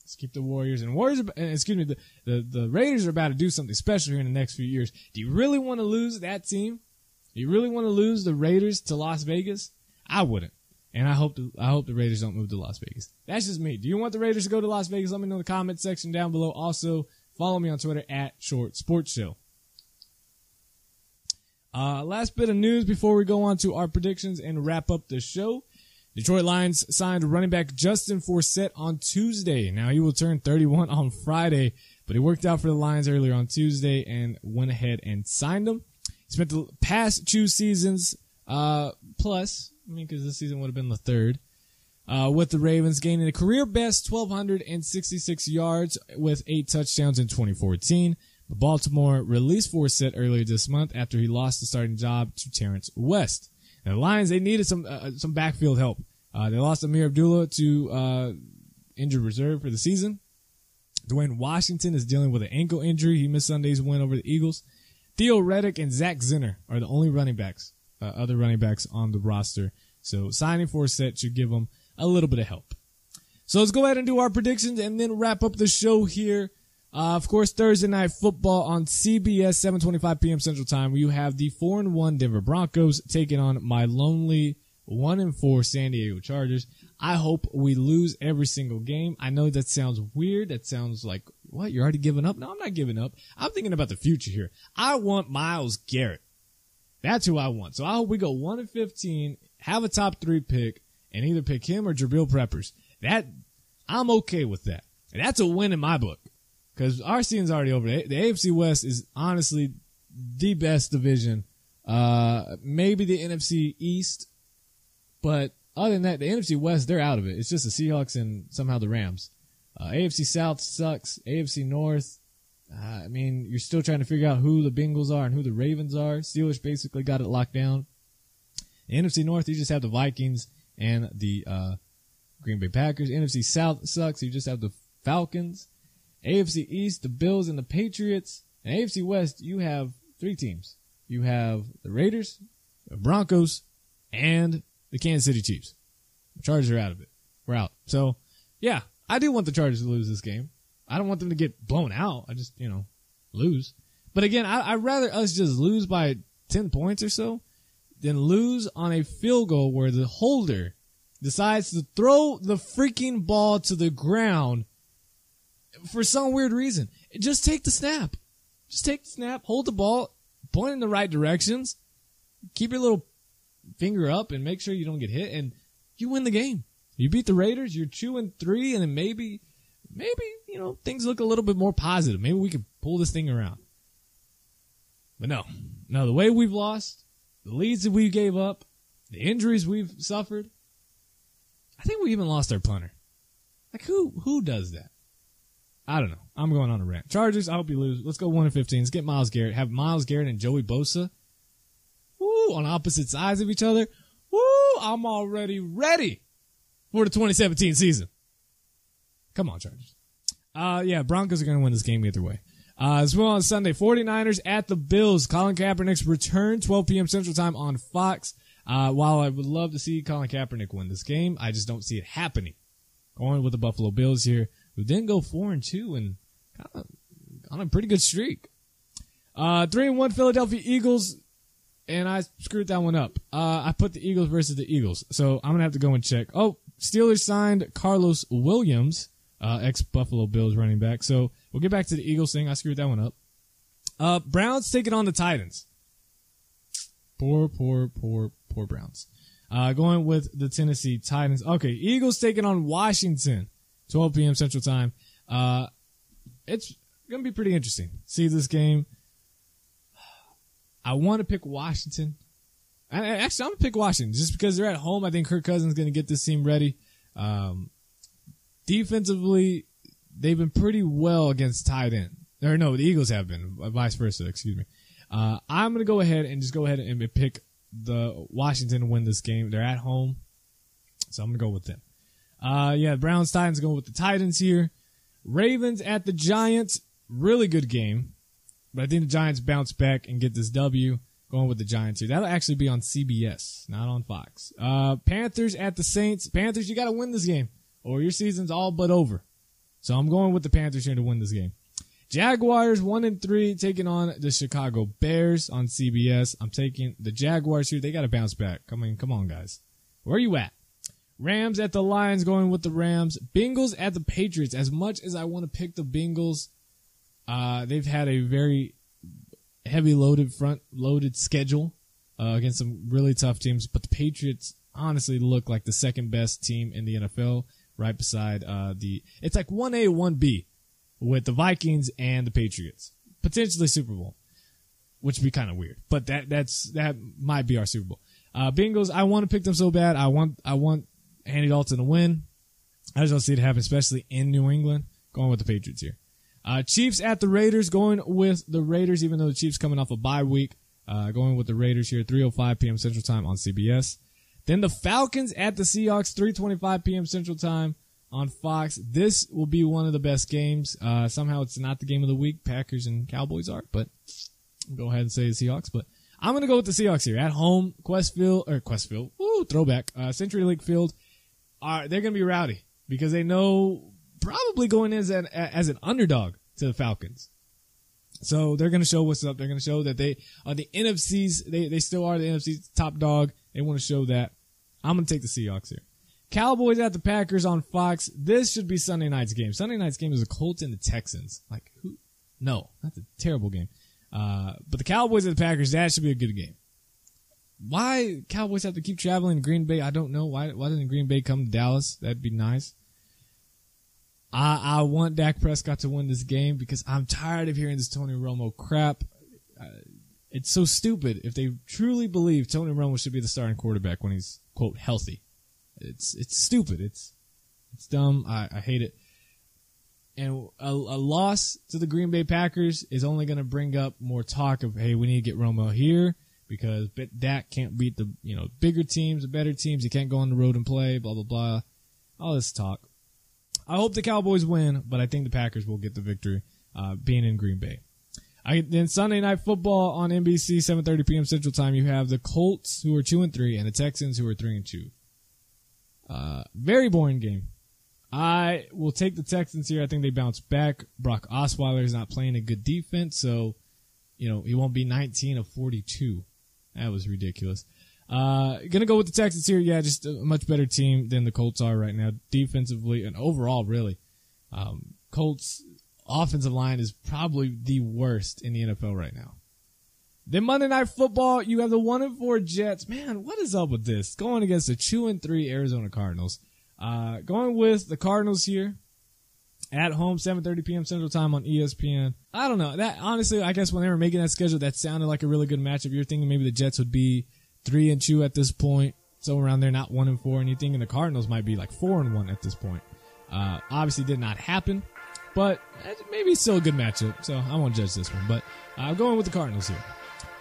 Let's keep the Warriors. And the Raiders are about to do something special here in the next few years. Do you really want to lose that team? Do you really want to lose the Raiders to Las Vegas? I wouldn't. And I hope the Raiders don't move to Las Vegas. That's just me. Do you want the Raiders to go to Las Vegas? Let me know in the comment section down below. Also, follow me on Twitter at Short Sports Show. Last bit of news before we go on to our predictions and wrap up the show. Detroit Lions signed running back Justin Forsett on Tuesday. Now, he will turn 31 on Friday, but he worked out for the Lions earlier on Tuesday and went ahead and signed him. He spent the past 2 seasons plus, because this season would have been the third, with the Ravens, gaining a career-best 1,266 yards with 8 touchdowns in 2014. But Baltimore released Forsett earlier this month after he lost the starting job to Terrence West. Now, the Lions, they needed some backfield help. They lost Amir Abdullah to injured reserve for the season. Dwayne Washington is dealing with an ankle injury. He missed Sunday's win over the Eagles. Theo Reddick and Zach Zinner are the only running backs, other running backs on the roster. So signing Forsett should give them a little bit of help. So let's go ahead and do our predictions and then wrap up the show here. Of course, Thursday Night Football on CBS, 7:25 p.m. Central Time. You have the 4-1 Denver Broncos taking on my lonely 1-4 San Diego Chargers. I hope we lose every single game. I know that sounds weird. That sounds like, what, you're already giving up? No, I'm not giving up. I'm thinking about the future here. I want Myles Garrett. That's who I want. So I hope we go 1-15, have a top 3 pick, and either pick him or Jabril Peppers. I'm okay with that. And that's a win in my book. Because our season's already over. The AFC West is honestly the best division. Maybe the NFC East. But other than that, the NFC West, they're out of it. It's just the Seahawks and somehow the Rams. AFC South sucks. AFC North, you're still trying to figure out who the Bengals are and who the Ravens are. Steelers basically got it locked down. The NFC North, you just have the Vikings and the Green Bay Packers. NFC South sucks. You just have the Falcons. AFC East, the Bills and the Patriots. And AFC West, you have 3 teams. You have the Raiders, the Broncos, and the Kansas City Chiefs. The Chargers are out of it. We're out. So, yeah, I do want the Chargers to lose this game. I don't want them to get blown out. I just, lose. But again, I'd rather us just lose by 10 points or so than lose on a field goal where the holder decides to throw the freaking ball to the ground for some weird reason. Just take the snap. Hold the ball, point in the right directions, keep your little finger up and make sure you don't get hit, and you win the game. You beat the Raiders, you're 2-3, and then maybe, things look a little bit more positive. Maybe we can pull this thing around. But no, the way we've lost, the leads that we gave up, the injuries we've suffered, I think we even lost our punter. Like, who does that? I don't know. I'm going on a rant. Chargers, I hope you lose. Let's go 1-15. Let's get Myles Garrett. Have Myles Garrett and Joey Bosa on opposite sides of each other. I'm already ready for the 2017 season. Come on, Chargers. Broncos are going to win this game either way. As well on Sunday, 49ers at the Bills. Colin Kaepernick's return, 12 p.m. Central Time on Fox. While I would love to see Colin Kaepernick win this game, I just don't see it happening. Going with the Buffalo Bills here, who didn't go 4-2 and kind of on a pretty good streak. 3-1 Philadelphia Eagles, and I screwed that one up. I put the Eagles versus the Eagles, so I'm going to have to go and check. Oh, Steelers signed Carlos Williams, ex-Buffalo Bills running back. So we'll get back to the Eagles thing. I screwed that one up. Browns taking on the Titans. Poor Browns. Going with the Tennessee Titans. Okay, Eagles taking on Washington. 12 p.m. Central Time. It's going to be pretty interesting. See this game. I want to pick Washington. Actually, I'm going to pick Washington just because they're at home. I think Kirk Cousins is going to get this team ready. Defensively, they've been pretty well against tight end. Or no, the Eagles have been. Vice versa, excuse me. I'm going to go ahead and pick the Washington to win this game. They're at home, so I'm going to go with them. Browns, Titans going with the Titans here. Ravens at the Giants. Really good game. But I think the Giants bounce back and get this W. Going with the Giants here. That'll actually be on CBS, not on Fox. Panthers at the Saints. Panthers, you got to win this game, or your season's all but over. So I'm going with the Panthers here to win this game. Jaguars 1-3 taking on the Chicago Bears on CBS. I'm taking the Jaguars here. They got to bounce back. Come on, guys. Where are you at? Rams at the Lions, going with the Rams. Bengals at the Patriots. As much as I want to pick the Bengals, they've had a very heavy front-loaded schedule against some really tough teams. But the Patriots honestly look like the second best team in the NFL, right beside it's like 1A, 1B with the Vikings and the Patriots. Potentially Super Bowl, which would be kind of weird. But that might be our Super Bowl. Bengals, I want to pick them so bad. I want Andy Dalton to win. I just don't see it happen, especially in New England. Going with the Patriots here. Chiefs at the Raiders, going with the Raiders, even though the Chiefs coming off a bye week. Going with the Raiders here, 3:05 p.m. Central Time on CBS. Then the Falcons at the Seahawks, 3:25 p.m. Central Time on Fox. This will be one of the best games. Somehow it's not the game of the week. Packers and Cowboys are, but Go ahead and say the Seahawks, but I'm going to go with the Seahawks here. At home, Questfield, throwback, CenturyLink Field, they're going to be rowdy because they know probably going in as an underdog to the Falcons. So they're going to show what's up. They're going to show that they are the NFC's, they still are the NFC's top dog. They want to show that. I'm going to take the Seahawks here. Cowboys at the Packers on Fox. This should be Sunday night's game. Sunday night's game is the Colts and the Texans. Like, who? No, that's a terrible game. But the Cowboys at the Packers, that should be a good game. Why Cowboys have to keep traveling to Green Bay, I don't know. Why doesn't Green Bay come to Dallas? That'd be nice. I want Dak Prescott to win this game because I'm tired of hearing this Tony Romo crap. It's so stupid if they truly believe Tony Romo should be the starting quarterback when he's, quote, healthy. It's stupid. It's dumb. I hate it. And a loss to the Green Bay Packers is only going to bring up more talk of, hey, we need to get Romo here because Dak can't beat the bigger teams, the better teams. He can't go on the road and play, blah, blah, blah. All this talk. I hope the Cowboys win, but I think the Packers will get the victory being in Green Bay. Then Sunday Night Football on NBC, 7:30 p.m. Central Time, you have the Colts, who are 2-3, and the Texans, who are 3-2. Very boring game. I will take the Texans here. I think they bounce back. Brock Osweiler is not playing a good defense, so, he won't be 19 of 42. That was ridiculous. Gonna go with the Texans here. Yeah, just a much better team than the Colts are right now, defensively and overall, really. Colts' offensive line is probably the worst in the NFL right now. Then Monday Night Football, you have the 1-4 Jets. Man, what is up with this? Going against the 2-3 Arizona Cardinals. Going with the Cardinals here at home, 7:30 p.m. Central Time on ESPN. I don't know. That honestly, I guess when they were making that schedule, that sounded like a really good matchup. You're thinking maybe the Jets would be 3-2 at this point, so around there, not 1-4, and you're thinking the Cardinals might be like 4-1 at this point. Obviously did not happen, but maybe still a good matchup, so I won't judge this one. But I'm going with the Cardinals here.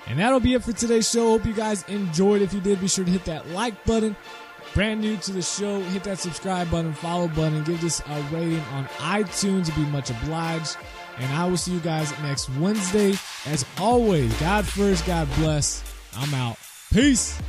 And that'll be it for today's show. Hope you guys enjoyed. If you did, be sure to hit that like button. Brand new to the show, hit that subscribe button, follow button, give this a rating on iTunes. It'd be much obliged. And I will see you guys next Wednesday. As always, God first, God bless. I'm out. Peace.